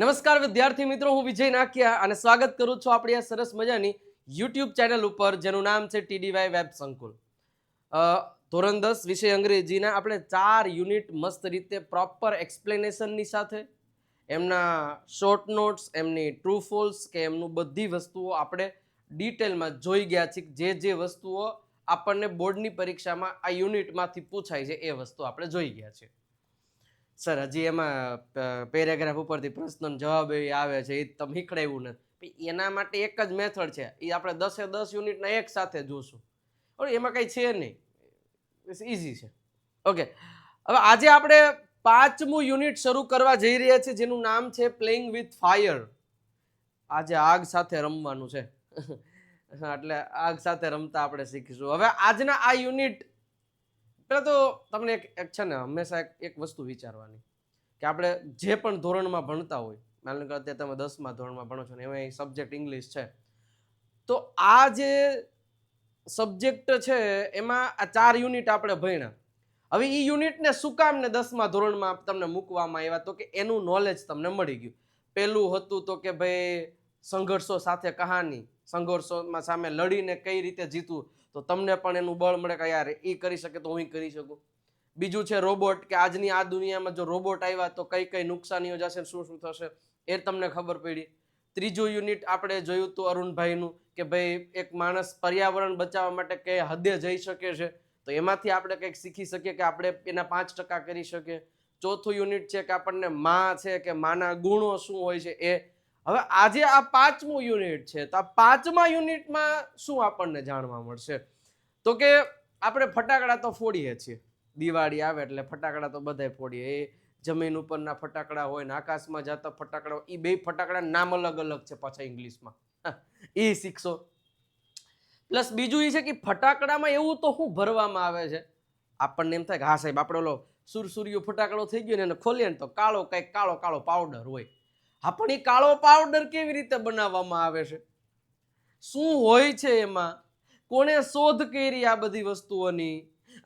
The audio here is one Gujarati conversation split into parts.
નમસ્કાર વિદ્યાર્થી મિત્રો, હું વિજય નાકિયા અને સ્વાગત કરું છું આપણી આ સરસ મજાની યુટ્યુબ ચેનલ ઉપર જેનું નામ છે TDY વેબ સંકુલ. ધોરણ 10 વિષય અંગ્રેજીના આપણે 4 યુનિટ મસ્ત રીતે પ્રોપર એક્સપ્લેનેશનની સાથે એમના શોર્ટ નોટ્સ, એમની ટ્રુ ફોલ્સ કે એમનું બધી વસ્તુઓ આપણે ડિટેલમાં જોઈ ગયા છીએ. જે વસ્તુઓ આપણને બોર્ડની પરીક્ષામાં આ યુનિટમાંથી પૂછાય છે એ વસ્તુ આપણે જોઈ ગયા છીએ. સર હજી એમાં પેરેગ્રાફ ઉપરથી પ્રશ્નનો જવાબ આવે છે એ તમે શીખડાવ્યું નથી. એના માટે એક જ મેથડ છે, એ આપણે 10 યુનિટના એક સાથે જોશું. એમાં કઈ છે નહીં, ઇઝી છે. ઓકે, હવે આજે આપણે 5મું યુનિટ શરૂ કરવા જઈ રહ્યા છીએ જેનું નામ છે પ્લેઇંગ વિથ ફાયર. આજે આગ સાથે રમવાનું છે એટલે આગ સાથે રમતા આપણે શીખીશું. હવે આજના આ યુનિટ પેલા તો તમને એક છે ને હંમેશા એક વસ્તુ વિચારવાની કે આપણે જે પણ ધોરણમાં ભણતા હોય, માની લો અત્યારે તમે 10મા ધોરણમાં ભણો છો ને એમાં સબ્જેક્ટ ઇંગ્લિશ છે, તો આ જે સબ્જેક્ટ છે એમાં આ 4 યુનિટ આપણે ભણ્યા. હવે એ યુનિટને શું કામ ને 10મા ધોરણમાં તમને મૂકવામાં આવ્યા, તો કે એનું નોલેજ તમને મળી ગયું. પેલું હતું તો કે ભાઈ સંઘર્ષો સાથે કહાની, સંઘર્ષોમાં સામે લડીને કઈ રીતે જીતવું, તો તમને પણ એનું બળ મળે કે યાર એ કરી શકે તો હું કરી શકું. બીજું છે રોબોટ, કે આજની આ દુનિયામાં જો રોબોટ આવ્યા તો કઈ કઈ નુકસાનીઓ જશે, શું શું થશે એ તમને ખબર પડી. ત્રીજું યુનિટ આપણે જોયું હતું અરુણભાઈનું કે ભાઈ એક માણસ પર્યાવરણ બચાવવા માટે કઈ હદે જઈ શકે છે, તો એમાંથી આપણે કંઈક શીખી શકીએ કે આપણે એના 5% કરી શકીએ. ચોથું યુનિટ છે કે આપણને માં છે કે માના ગુણો શું હોય છે એ. હવે આજે આ 5મું યુનિટ છે, તો આ 5મા યુનિટમાં શું આપણને જાણવા મળશે, તો કે આપણે ફટાકડા તો ફોડીએ છીએ, દિવાળી આવે એટલે ફટાકડા તો બધાય ફોડીએ. એ જમીન ઉપરના ફટાકડા હોય ને આકાશમાં જતા ફટાકડા હોય, એ બે ફટાકડા નામ અલગ અલગ છે પાછા ઇંગ્લિશમાં, એ શીખશો. પ્લસ બીજું એ છે કે ફટાકડામાં એવું તો શું ભરવામાં આવે છે, આપણને એમ થાય કે હા સાહેબ આપણે ઓલો સુરસુરિયો ફટાકડો થઈ ગયો ને એને ખોલીએ ને તો કાળો કંઈક કાળો કાળો પાવડર હોય. હા, પણ એ કાળો પાવડર કેવી રીતે બનાવવામાં આવે છે, શું હોય છે એમાં, કોણે શોધ કરી આ બધી વસ્તુઓની,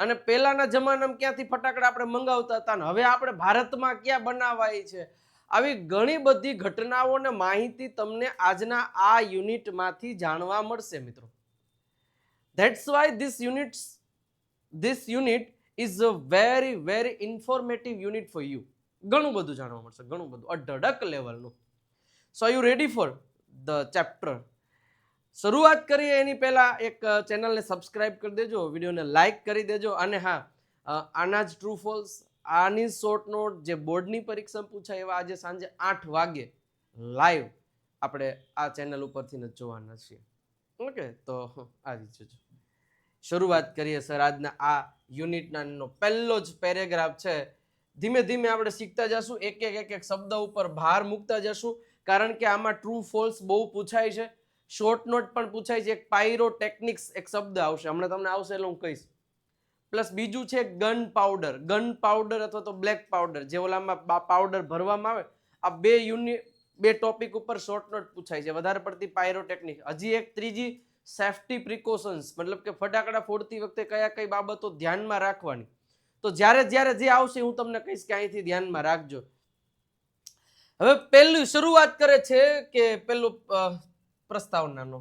અને પહેલાના જમાનામાં ક્યાંથી ફટાકડા આપણે મંગાવતા હતા ને હવે આપણે ભારતમાં ક્યાં બનાવાય છે, આવી ઘણી બધી ઘટનાઓ અને માહિતી તમને આજના આ યુનિટમાંથી જાણવા મળશે મિત્રો. That's why this unit is a very informative unit for you. ઘણું બધું જાણવા મળશે, ઘણું બધું અઢળક લેવલનું. So are you ready for the chapter? શરૂઆત કરીએ એની પહેલા એક ચેનલને સબસ્ક્રાઇબ કરી દેજો, વિડીયોને લાઇક કરી દેજો, અને હા, આના જ ટ્રુ ફોલ્સ, આની શોર્ટ નોટ જે બોર્ડની પરીક્ષા પૂછાય એવા આજે સાંજે 8 વાગે લાઈવ આપણે આ ચેનલ ઉપરથી જ જોવાના છીએ. ઓકે, તો આવી જજો. શરૂઆત કરીએ સર આજના આ યુનિટના. પહેલો જ પેરેગ્રાફ છે. ધીમે ધીમે આપણે શીખતા જશું, એક એક શબ્દ ઉપર ભાર મૂકતા જશું, કારણ કે આમાં ટ્રુ ફોલ્સ બહુ પૂછાય છે, શોર્ટ નોટ પણ પૂછાય છે. એક પાયરોટેકનિક્સ એક શબ્દ આવશે, હમણાં તમને આવશે એટલે હું કહીશ. પ્લસ બીજું છે ગન પાવડર અથવા તો બ્લેક પાવડર, જે ઓલામાં પાવડર ભરવામાં આવે. આ બે ટોપિક ઉપર શોર્ટ નોટ પૂછાય છે, વધારે પડતી પાયરોટેકનિક. હજી એક ત્રીજી સેફટી પ્રિકોશન્સ, મતલબ કે ફટાકડા ફોડતી વખતે કયા કઈ બાબતો ધ્યાનમાં રાખવાની, તો જ્યારે જે આવશે હું તમને કહીશ કે અહીંથી ધ્યાનમાં રાખજો. હવે પહેલું શરૂઆત કરે છે કે પેલું પ્રસ્તાવનાનો,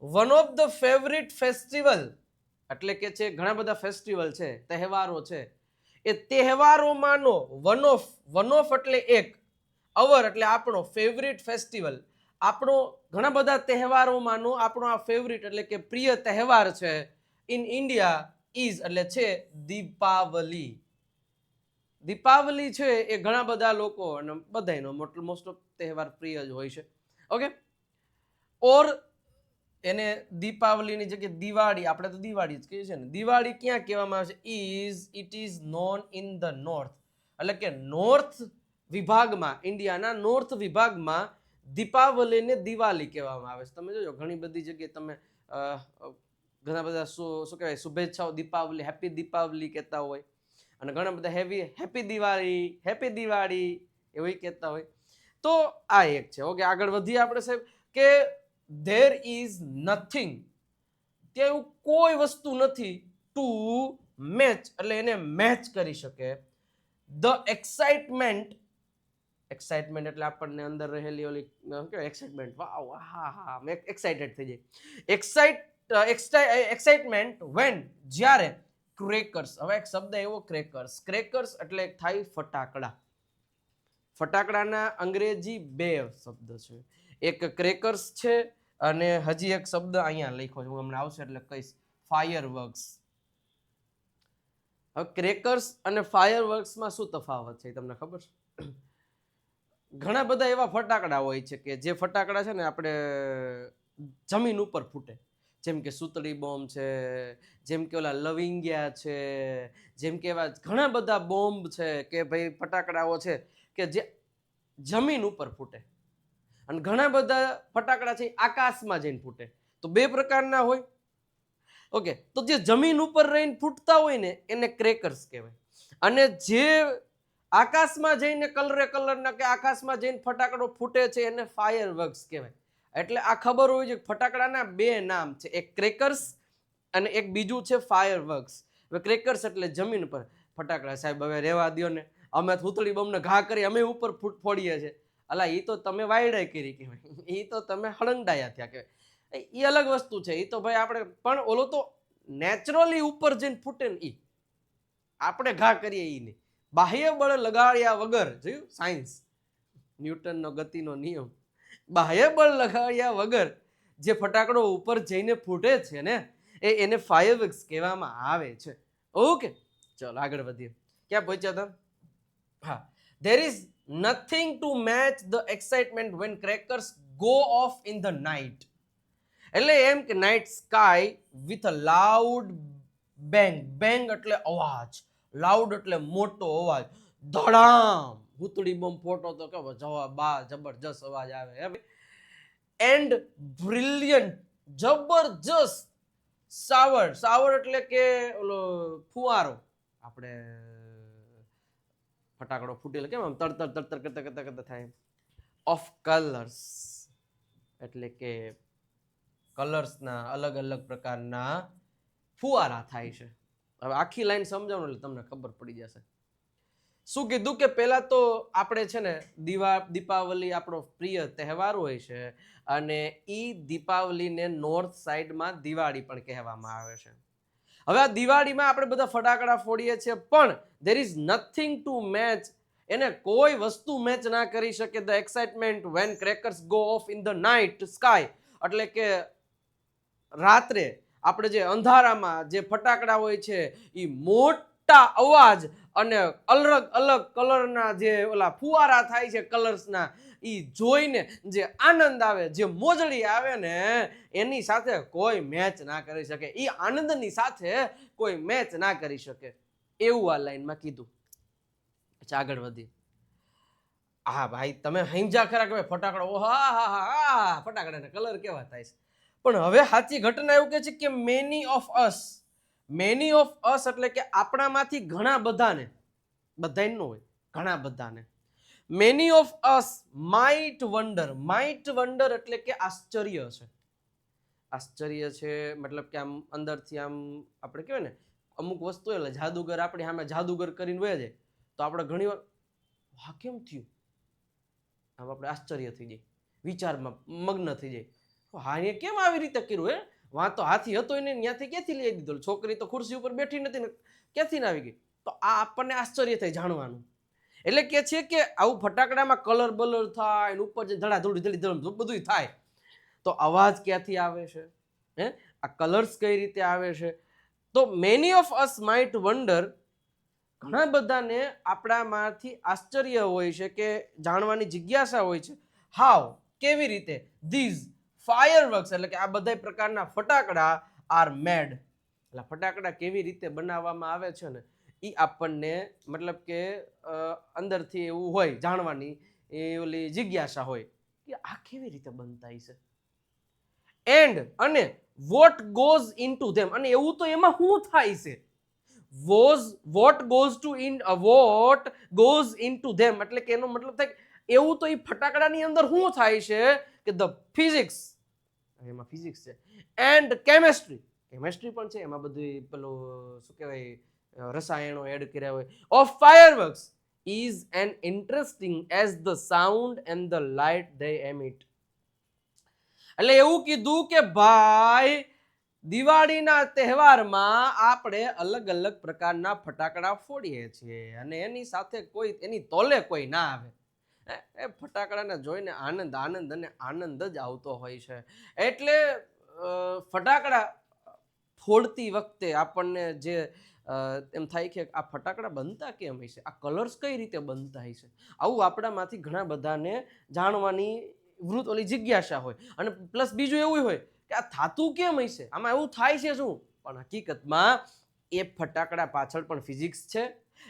one of the favourite festival, એટલે કે છે ઘણા બધા ફેસ્ટિવલ છે, તહેવારો છે, એ તહેવારોમાંનો વન ઓફ એટલે એક, અવર એટલે આપણો, ફેવરિટ ફેસ્ટિવલ આપણો, ઘણા બધા તહેવારોમાંનો આપણો આ ફેવરિટ એટલે કે પ્રિય તહેવાર છે ઇન ઇન્ડિયા ઇઝ એટલે છે દીપાવલી. દીપાવલી છે એ ઘણા બધા લોકો અને બધાનો મોસ્ટ ઓફ તહેવાર પ્રિય જ હોય છે. ઓકે, ઓર એને દીપાવલીની જગ્યાએ દિવાળી, આપણે તો દિવાળી જ કહીએ છીએ ને, દિવાળી ક્યાં કહેવામાં આવે છે, it is known in the north, એટલે કે નોર્થ વિભાગમાં, ઇન્ડિયાના નોર્થ વિભાગમાં દીપાવલીને દિવાળી કહેવામાં આવે છે. તમે જોજો ઘણી બધી જગ્યાએ તમે ઘણા બધા શું કહેવાય શુભેચ્છાઓ દીપાવલી, હેપી દીપાવલી કહેતા હોય, અને ઘણા બધા હેપી દિવાળી એવું કહેતા હોય. તો આ એક છે. ઓકે, આગળ વધીએ આપણે સાહેબ કે there is nothing, કે એવું કોઈ વસ્તુ નથી, ટુ મેચ એટલે એને મેચ કરી શકે, ધ એક્સાઇટમેન્ટ એક્સાઇટમેન્ટ એટલે આપણને અંદર રહેલી ઓલી કેવાય એક્સાઇટમેન્ટ, વાવ, હા હા મેં એક્સાઇટેડ થઈ જાય. એક્સાઇટમેન્ટ વેન, જ્યારે ક્રેકર્સ, હવે એક શબ્દ એવો ક્રેકર્સ, ક્રેકર્સ એટલે થાય ફટાકડા. ફટાકડાના અંગ્રેજી બે શબ્દ છે, એક ક્રેકર્સ છે અને હજી એક શબ્દ અહીંયા લખ્યો છે, હું હમણાં આવશે એટલે કહીશ, ફાયરવર્ક્સ. હવે ક્રેકર્સ અને ફાયરવર્ક્સમાં શું તફાવત છે તમને ખબર છે? ઘણા બધા એવા ફટાકડા હોય છે કે જે ફટાકડા છે ને આપણે જમીન ઉપર ફૂટે, જેમ કે સુતળી બોમ્બ છે, જેમ કે ઓલા લવિંગિયા છે, જેમ કે એવા ઘણા બધા બોમ્બ છે કે ભાઈ ફટાકડાઓ છે કે જે જમીન ઉપર ફૂટે. અને ઘણા બધા ફટાકડા છે આકાશમાં જઈને ફૂટે. તો બે પ્રકારના હોય. ઓકે, તો જે જમીન ઉપર રહીને ફૂટતા હોય ને એને ક્રેકર્સ કહેવાય, અને જે આકાશમાં જઈને કલરના કે આકાશમાં જઈને ફટાકડો ફૂટે છે એને ફાયરવર્ક્સ કહેવાય. એટલે આ ખબર હોવી જોઈએ, ફટાકડાના બે નામ છે, એક ક્રેકર્સ અને એક બીજું છે ફાયરવર્ક્સ. હવે ક્રેકર્સ એટલે જમીન પર ફટાકડા, સાહેબ હવે રહેવા દો ને, અમે હુતળી બોમ્બને ઘા કરી અમે ઉપર ફોડીએ છીએ. અલા એ તો તમે વાયડાઈ કરી કહેવાય, એ તો તમે હળંગડાયા થયા કહેવાય, એ અલગ વસ્તુ છે. એ તો ભાઈ આપણે પણ ઓલો તો નેચરલી ઉપર જઈને ફૂટે ને, એ આપણે ઘા કરીએ એ નહીં, બાહ્ય બળ લગાડ્યા વગર. જોયું સાયન્સ, ન્યૂટનનો ગતિનો નિયમ, બાહ્ય બળ લગાડ્યા વગર જે ફટાકડો ઉપર જઈને ફૂટે છે ને એને ફાયરવર્ક્સ કહેવામાં આવે છે. ઓકે, ચલો આગળ વધીએ. ક્યાં પહોંચ્યા હતા? હા, there is nothing to match the excitement when crackers go off in the night. એટલે એમ કે night sky with a loud bang. Bang એટલે અવાજ, લાઉડ એટલે મોટો અવાજ, ધડામ. ભૂતળી બોમ્બ ફોટો તો કેવો જબરજસ્ત અવાજ આવે. એન્ડ બ્રિલિયન્ટ, જબરજસ્ત. સાવર, સાવર એટલે કે ઓલો ફુવારો, આપણે ફટાકડો ફૂટેલો કેમ આમ તરતર તરતર કરતા કરતા કરતા થાય. ઓફ કલર્સ એટલે કે કલર્સના અલગ અલગ પ્રકારના ફુવારા થાય છે. હવે આખી લાઈન સમજાવો એટલે તમને ખબર પડી જશે. શું કીધું કે પહેલા તો આપણે છે ને દીપાવલી આપણો પ્રિય તહેવાર હોય છે, અને ઈ દીપાવલીને નોર્થ સાઈડમાં દિવાળી પણ કહેવામાં આવે છે. હવે આ દિવાળીમાં આપણે બધા ફટાકડા ફોડીએ છીએ, પણ there is nothing to match, એને કોઈ વસ્તુ મેચ ના કરી શકે the excitement when crackers go off in the night sky. એટલે કે રાત્રે આપણે જે અંધારામાં જે ફટાકડા હોય છે એ મોટા અવાજ અને અલગ અલગ કલરના જે ઓલા ફુવારા થાય છે કલર્સના, એ જોઈને જે આનંદ આવે, જે મોજડી આવે ને એની સાથે કોઈ મેચ ના કરી શકે, એ આનંદની સાથે કોઈ મેચ ના કરી શકે, એવું આ લાઈનમાં કીધું. અચ્છા આગળ વધી. હા ભાઈ તમે સમજ્યા ખરા કે ફટાકડા, ઓ હા હા હા ફટાકડાના કલર કેવા થાય છે. પણ હવે સાચી ઘટના એવું કે છે કે મેની ઓફ અસ એટલે કે આપણામાંથી ઘણા બધાને, બધા ન હોય, ઘણા બધાને, many of us might wonder એટલે કે આશ્ચર્ય છે. આશ્ચર્ય છે મતલબ કે આમ અંદરથી આમ આપણે કહેવાય ને અમુક વસ્તુ એટલે જાદુગર આપણી સામે જાદુગર કરીને વહી જાય તો આપણે ઘણી વાર હા કેમ થયું, આમ આપણે આશ્ચર્ય થઈ જાય, વિચારમાં મગ્ન થઈ જાય, હા એ કેમ આવી રીતે કર્યું, હે વાં તો હાથી હતો એને ત્યાંથી ક્યાંથી લઈ દીધો, છોકરી તો ખુરશી ઉપર બેઠી નથી ને ક્યાંથી ના આવી ગઈ. તો આ આપણને આશ્ચર્ય થાય જાણવાનું. એટલે કે છે કે આવું ફટાકડામાં કલર બલર થાય, ઉપર જે ધડાધૂળી બધું થાય, તો અવાજ ક્યાંથી આવે છે, હે આ કલર્સ કઈ રીતે આવે છે. તો many of us might wonder, ઘણા બધાને આપણામાંથી આશ્ચર્ય હોય છે કે જાણવાની જિજ્ઞાસા હોય છે, હાવ કેવી રીતે, ધીઝ ફાયરવર્ક્સ એટલે કે આ બધા પ્રકારના ફટાકડા આર મેડ, એટલે ફટાકડા કેવી રીતે બનાવવામાં આવે છે ને એ આપણને મતલબ કે અંદરથી એવું હોય જાણવાની એ ઓલી જિજ્ઞાસા હોય કે આ કેવી રીતે બનતા છે. એન્ડ અને વોટ ગોઝ ઇનટુ ધેમ, અને એવું તો એમાં શું થાય છે, વોટ ગોઝ ઇનટુ ધેમ એટલે કે એનો મતલબ થાય એવું તો એ ફટાકડાની અંદર શું થાય છે કે ધ ફિઝિક્સ, એમાં ફિઝિક્સ છે, એન્ડ કેમેસ્ટ્રી પણ છે, એમાં બધું પેલું શું કહેવાય રસાયણો એડ કર્યા હોય, of fireworks is as interesting as the sound and the light they emit. એટલે એવું કીધું કે ભાઈ દિવાળીના તહેવારમાં આપણે અલગ અલગ પ્રકારના ફટાકડા ફોડીએ છીએ અને એની સાથે કોઈ એની તોલે કોઈ ના આવે. એ ફટાકડાને જોઈને આનંદ આનંદ અને આનંદ જ આવતો હોય છે. એટલે ફટાકડા ફોડતી વખતે આપણને જે એમ થાય કે આ ફટાકડા બનતા કેમ હશે, આ કલર્સ કઈ રીતે બનતા હશે, આવું આપણામાંથી ઘણા બધાને જાણવાની ઓલી જિજ્ઞાસા હોય. અને પ્લસ બીજું એવું હોય કે આ થાતું કેમ હશે, આમાં એવું થાય છે શું, પણ હકીકતમાં એ ફટાકડા પાછળ પણ ફિઝિક્સ છે,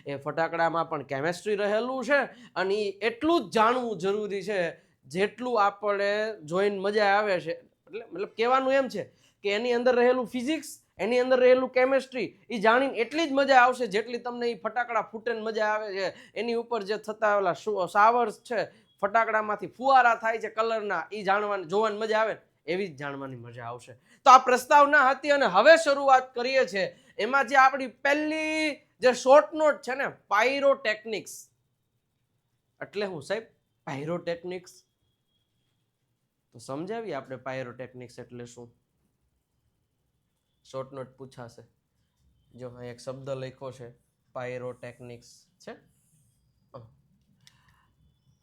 એ ફટાકડામાં પણ કેમેસ્ટ્રી રહેલું છે અને એટલું જ જાણવું જરૂરી છે જેટલું આપણે જોઈને મજા આવે છે. એટલે મતલબ કહેવાનું એમ છે કે એની અંદર રહેલું ફિઝિક્સ, એની અંદર રહેલું કેમેસ્ટ્રી એ જાણીને એટલી જ મજા આવશે જેટલી તમને એ ફટાકડા ફૂટે મજા આવે છે. એની ઉપર જે થતા ઓલા શાવર્સ છે, ફટાકડામાંથી ફુવારા થાય છે કલરના, એ જાણવાની જોવાની મજા આવે એવી જ જાણવાની મજા આવશે. તો આ પ્રસ્તાવના હતી અને હવે શરૂઆત કરીએ છીએ. એમાં જે આપણી પહેલી જે શોર્ટ નોટ છે ને, પાયરોટેકનિક્સ એટલે હું સાહેબ પાયરોટેકનિક્સ, તો સમજાવીએ આપણે પાયરોટેકનિક્સ એટલે શું. શોર્ટ નોટ પૂછાશે. જો અહીં એક શબ્દ લખ્યો છે પાયરોટેકનિક્સ છે.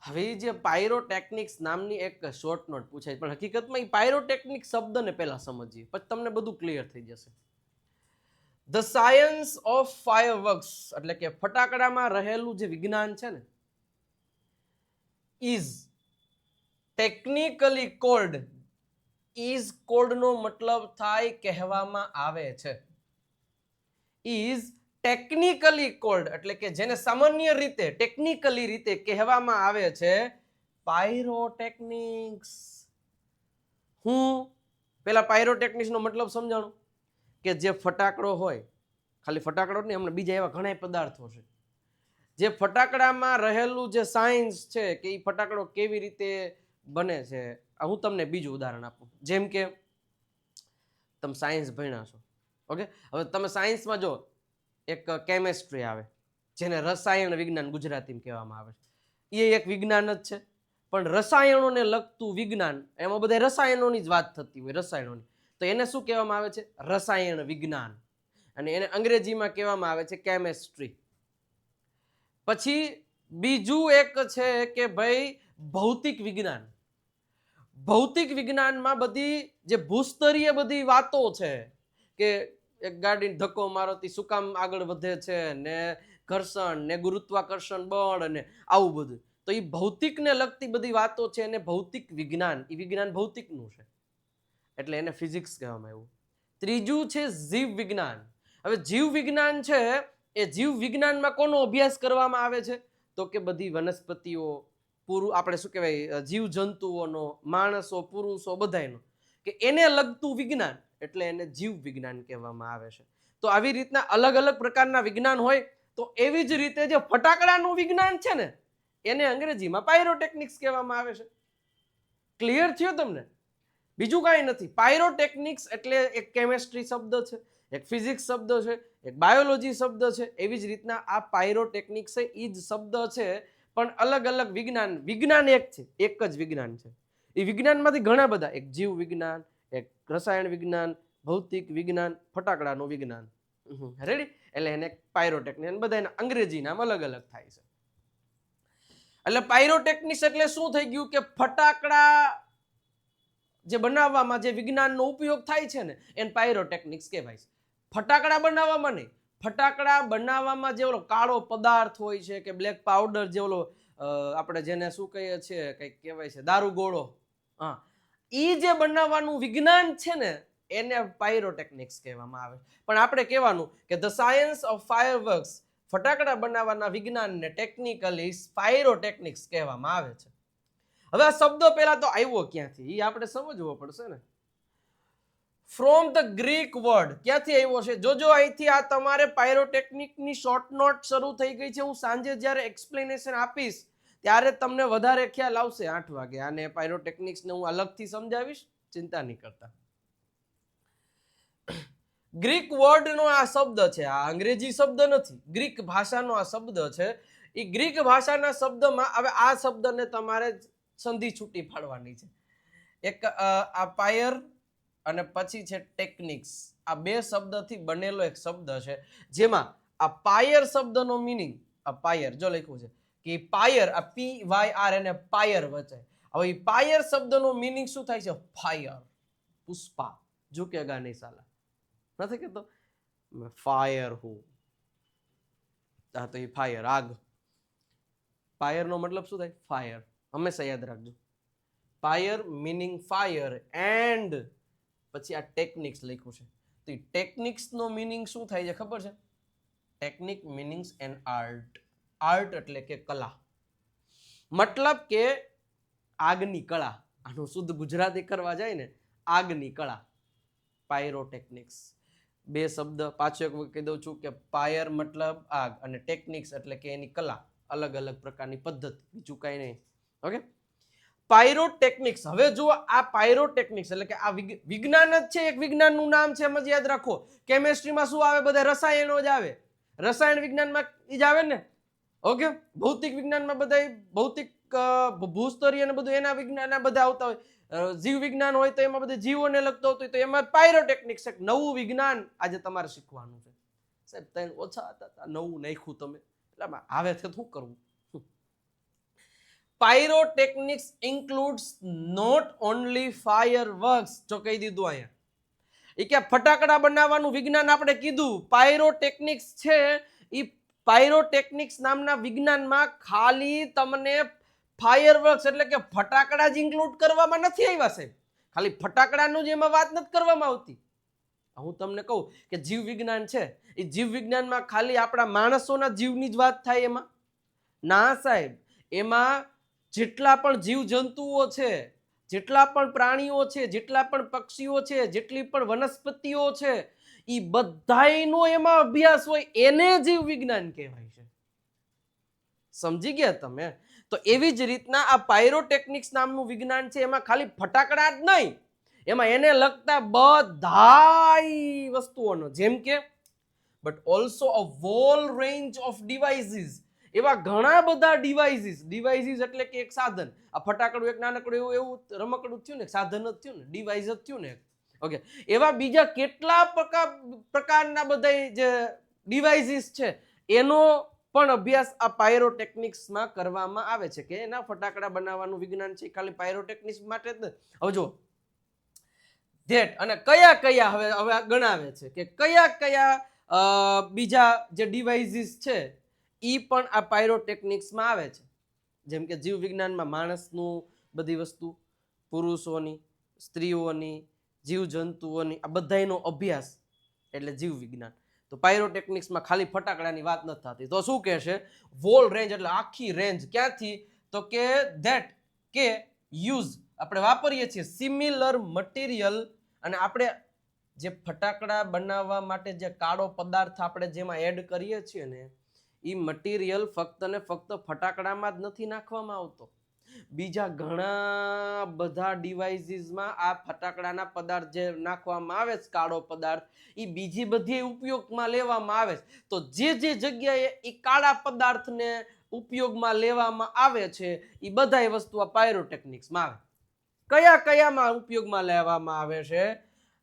હવે જે પાયરોટેકનિક્સ નામની એક શોર્ટ નોટ પૂછાય, પણ હકીકતમાં એ પાયરોટેકનિક શબ્દને પહેલા સમજીએ પછી તમને બધું ક્લિયર થઈ જશે. ધ સાયન્સ ઓફ ફાયરવર્ક્સ એટલે કે ફટાકડામાં રહેલું જે વિજ્ઞાન છે ને, is technically called. Is called નો મતલબ થાય કહેવામાં આવે છે. ઇઝ ટેકનિકલી કોલ્ડ એટલે કે જેને સામાન્ય રીતે ટેકનિકલી રીતે કહેવામાં આવે છે પાયરોટેકનિક્સ. હું પેલા પાયરોટેકનિક્સ નો મતલબ સમજાણું કે જે ફટાકડો હોય, ખાલી ફટાકડો નહીં, હમણાં બીજા એવા ઘણા પદાર્થો છે જે ફટાકડામાં રહેલું જે સાયન્સ છે કે એ ફટાકડો કેવી રીતે બને છે. હું તમને બીજું ઉદાહરણ આપું. જેમ કે તમે સાયન્સ ભણ્યા છો, ઓકે, હવે તમે સાયન્સમાં જો એક કેમેસ્ટ્રી આવે જેને રસાયણ વિજ્ઞાન ગુજરાતીમાં કહેવામાં આવે છે. એ એક વિજ્ઞાન જ છે, પણ રસાયણોને લગતું વિજ્ઞાન, એમાં બધા રસાયણોની જ વાત થતી હોય, રસાયણોની, તો એને શું કહેવામાં આવે છે, રસાયણ વિજ્ઞાન, અને એને અંગ્રેજીમાં કહેવામાં આવે છે કેમેસ્ટ્રી. પછી બીજું એક છે કે ભાઈ ભૌતિક વિજ્ઞાન. ભૌતિક વિજ્ઞાનમાં બધી જે ભૂસ્તરીય બધી વાતો છે કે એક ગાડીને ધક્કો મારોથી શું કામ આગળ વધે છે ને ઘર્ષણ ને ગુરુત્વાકર્ષણ બળ અને આવું બધું, તો એ ભૌતિકને લગતી બધી વાતો છે એને ભૌતિક વિજ્ઞાન, એ વિજ્ઞાન ભૌતિકનું છે એટલે એને ફિઝિક્સ કહેવામાં આવ્યું. ત્રીજું છે જીવ વિજ્ઞાન. હવે જીવ વિજ્ઞાન છે એ જીવ વિજ્ઞાનમાં કોનો અભ્યાસ કરવામાં આવે છે, તો કે બધી વનસ્પતિઓ, આપણે શું કહેવાય, જીવ જંતુઓનો, માણસો, પુરુષો, બધાયનો, કે એને લગતું વિજ્ઞાન એટલે એને જીવ વિજ્ઞાન કહેવામાં આવે છે. તો આવી રીતના અલગ અલગ પ્રકારના વિજ્ઞાન હોય. તો એવી જ રીતે જે ફટાકડાનું વિજ્ઞાન છે ને એને અંગ્રેજીમાં પાયરોટેકનિક્સ કહેવામાં આવે છે. ક્લિયર થયો તમને? બીજું કાંઈ નથી. પાયરોટેકનિક્સ એટલે એક કેમેસ્ટ્રી શબ્દ છે, એક ફિઝિક્સ શબ્દ છે, એક બાયોલોજી શબ્દ છે. એવી જ રીતના આ પાયરોટેકનિક્સ એ જ શબ્દ છે, પણ અલગ અલગ વિજ્ઞાન. વિજ્ઞાન એક છે, એક જ વિજ્ઞાન છે. એ વિજ્ઞાનમાંથી ઘણા બધા, એક જીવ વિજ્ઞાન, એક રસાયણ વિજ્ઞાન, ભૌતિક વિજ્ઞાન, ફટાકડાનું વિજ્ઞાન. રેડી? એટલે એને પાયરોટેકનિક્સ, બધા એના અંગ્રેજી નામ અલગ અલગ થાય છે. એટલે પાયરોટેકનિક્સ એટલે શું થઈ ગયું કે ફટાકડા જે બનાવવામાં જે વિજ્ઞાનનો ઉપયોગ થાય છે ને એને પાયરોટેકનિક્સ કહેવાય છે. ફટાકડા બનાવવામાં નહીં, ફટાકડા બનાવવામાં જે ઓલો કાળો પદાર્થ હોય છે કે બ્લેક પાવડર, જે ઓલો આપણે જેને શું કહીએ છીએ, કંઈક કહેવાય છે દારૂ ગોળો, હા, એ જે બનાવવાનું વિજ્ઞાન છે ને એને પાયરોટેકનિક્સ કહેવામાં આવે. પણ આપણે કહેવાનું કે ધ સાયન્સ ઓફ ફાયરવર્ક્સ, ફટાકડા બનાવવાના વિજ્ઞાનને ટેકનિકલી પાયરોટેકનિક્સ કહેવામાં આવે છે. હવે આ શબ્દ પહેલા તો આવ્યો ક્યાંથી એ આપણે સમજવો પડશે ને. From the Greek word. ક્યાંથી આવ્યો છે? જોજો અહીંથી આ તમારે પાયરોટેકનિકની શોર્ટ નોટ શરૂ થઈ ગઈ છે. હું સાંજે જ્યારે એક્સપ્લેનેશન આપીશ ત્યારે તમને વધારે ખ્યાલ આવશે. 8 વાગે આને પાયરોટેકનિક્સને હું અલગથી સમજાવીશ, ચિંતા નહીં કરતા. ગ્રીક વર્ડનો આ શબ્દ છે, આ અંગ્રેજી શબ્દ નથી, ગ્રીક ભાષાનો આ શબ્દ છે. એ ગ્રીક ભાષાના શબ્દમાં હવે આ શબ્દને તમારે સંધિ છૂટી પાડવાની છે. એક આ પાયર અને પછી છે ટેકનિક્સ. આ બે શબ્દથી બનેલો એક શબ્દ છે, જેમાં આ પાયર શબ્દનો મિનિંગ, આ પાયર જો લખ્યું છે કે પાયર, આ PYR અને પાયર વચ્ચે, હવે એ પાયર શબ્દનો મિનિંગ શું થાય છે? ફાયર. પુષ્પા ઝુકેગા નહીં સાલા, નથી કહેતો ફાયર હું, હા તો એ ફાયર, આગ. ફાયર નો મતલબ શું થાય? ફાયર. હંમેશા યાદ રાખજો, ફાયર મિનિંગ ફાયર એન્ડ પછી આ ટેકનિક્સ લખ્યું છે, તો ટેકનિક્સ નો મિનિંગ શું થાય છે ખબર છે? Technique meanings and art. Art એટલે કે કલા, મતલબ કે આગની કળા. આનું શુદ્ધ ગુજરાતી કરવા જાય ને, આગની કળા, પાયરોટેકનિક્સ. બે શબ્દ પાછો એક વખત કહી દઉં છું કે પાયર મતલબ આગ અને ટેકનિક્સ એટલે કે એની કલા, અલગ અલગ પ્રકારની પદ્ધતિ, બીજું કઈ નહીં. Okay, pyrotechnics. હવે જુઓ, આ પાયરોટેકનિક્સ એટલે કે આ વિજ્ઞાન જ છે, એક વિજ્ઞાનનું નામ છે, એમ જ યાદ રાખો. કેમેસ્ટ્રીમાં શું આવે? બધા રસાયણો જ આવે, રસાયણ વિજ્ઞાનમાં એ જ આવે ને. ઓકે, ભૌતિક વિજ્ઞાનમાં બધા ભૌતિક ભૂસ્તરીય અને બધું એના વિજ્ઞાન બધા આવતા હોય. જીવ વિજ્ઞાન હોય તો એમાં બધું જીવોને લગતો હોય તો એમાં પાયરોટેકનિક્સ એક નવું વિજ્ઞાન આજે તમારે શીખવાનું છે. સાહેબ તને ઓછા હતા, નવું નાખ્યું તમે, એટલે આવે છે શું કરવું? Pyrotechnics includes not only fireworks. જો કહી દીધું અહીંયા, એ કે ફટાકડા બનાવવાનું વિજ્ઞાન આપણે કીધું, પાયરોટેકનિક્સ છે. એ પાયરોટેકનિક્સ નામના વિજ્ઞાનમાં ખાલી તમને ફાયરવર્ક્સ એટલે કે ફટાકડા જ ઇન્ક્લુડ કરવામાં નથી આવ્યા સાહેબ. ખાલી ફટાકડાનું જ એમાં વાત નથી કરવામાં આવતી. હું તમને કહું કે જીવ વિજ્ઞાન છે, એ જીવ વિજ્ઞાનમાં ખાલી આપણા માણસોના જીવની જ વાત થાય એમાં? ના સાહેબ, એમાં જેટલા પણ જીવ જંતુઓ છે, જેટલા પણ પ્રાણીઓ છે, જેટલા પણ પક્ષીઓ છે, જેટલી પણ વનસ્પતિઓ છે, એ બધાયનો એમાં અભ્યાસ હોય, એને જીવ વિજ્ઞાન કહેવાય છે. સમજી ગયા તમે? તો એવી જ રીતના આ પાયરોટેકનિક્સ નામનું વિજ્ઞાન છે, એમાં ખાલી ફટાકડા જ નહીં, એમાં એને લગતા બધાય વસ્તુઓનો, જેમ કે but also a wall range of devices. એવા ઘણા બધા ડિવાઇસીસ એટલે કે એક સાધન. આ ફટાકડું એક નાનકડું એવું રમકડું થયું ને, સાધન જ થયું ને, ડિવાઇસ જ થયું ને. ઓકે, એવા બીજા કેટલા પ્રકારના બધા જે ડિવાઇસીસ છે એનો પણ અભ્યાસ આ પાયરોટેકનિક્સમાં કરવામાં આવે છે, કે એના ફટાકડા બનાવવાનું વિજ્ઞાન છે ખાલી પાયરોટેકનિક્સ માટે જ નથી. હવે જો ધેટ અને કયા હવે ગણાવે છે કે કયા બીજા જે ડિવાઇસીસ છે એ પણ આ પાયરોટેકનિક્સમાં આવે છે. જેમ કે જીવ વિજ્ઞાનમાં માણસનું બધી વસ્તુ, પુરુષોની, સ્ત્રીઓની, જીવજંતુઓની, આ બધાનો અભ્યાસ એટલે જીવ વિજ્ઞાન. તો પાયરોટેકનિક્સમાં ખાલી ફટાકડાની વાત નથી થતી. તો શું કહે છે? વોલ રેન્જ એટલે આખી રેન્જ. ક્યાંથી? તો કે ધેટ કે યુઝ, આપણે વાપરીએ છીએ સિમિલર મટીરિયલ, અને આપણે જે ફટાકડા બનાવવા માટે જે કાળો પદાર્થ આપણે જેમાં એડ કરીએ છીએ ને, એ મટીરિયલ ફક્ત ને ફક્ત ફટાકડામાં જ નથી નાખવામાં આવતો, બીજા ઘણા બધા ડિવાઇસીસમાં આ ફટાકડાના પદાર્થ જે નાખવામાં આવે છે, કાળો પદાર્થ, એ બીજી બધી ઉપયોગમાં લેવામાં આવે છે. તો જે જગ્યાએ એ કાળા પદાર્થને ઉપયોગમાં લેવામાં આવે છે એ બધા વસ્તુ આ પાયરોટેકનિક્સમાં આવે. કયામાં ઉપયોગમાં લેવામાં આવે છે?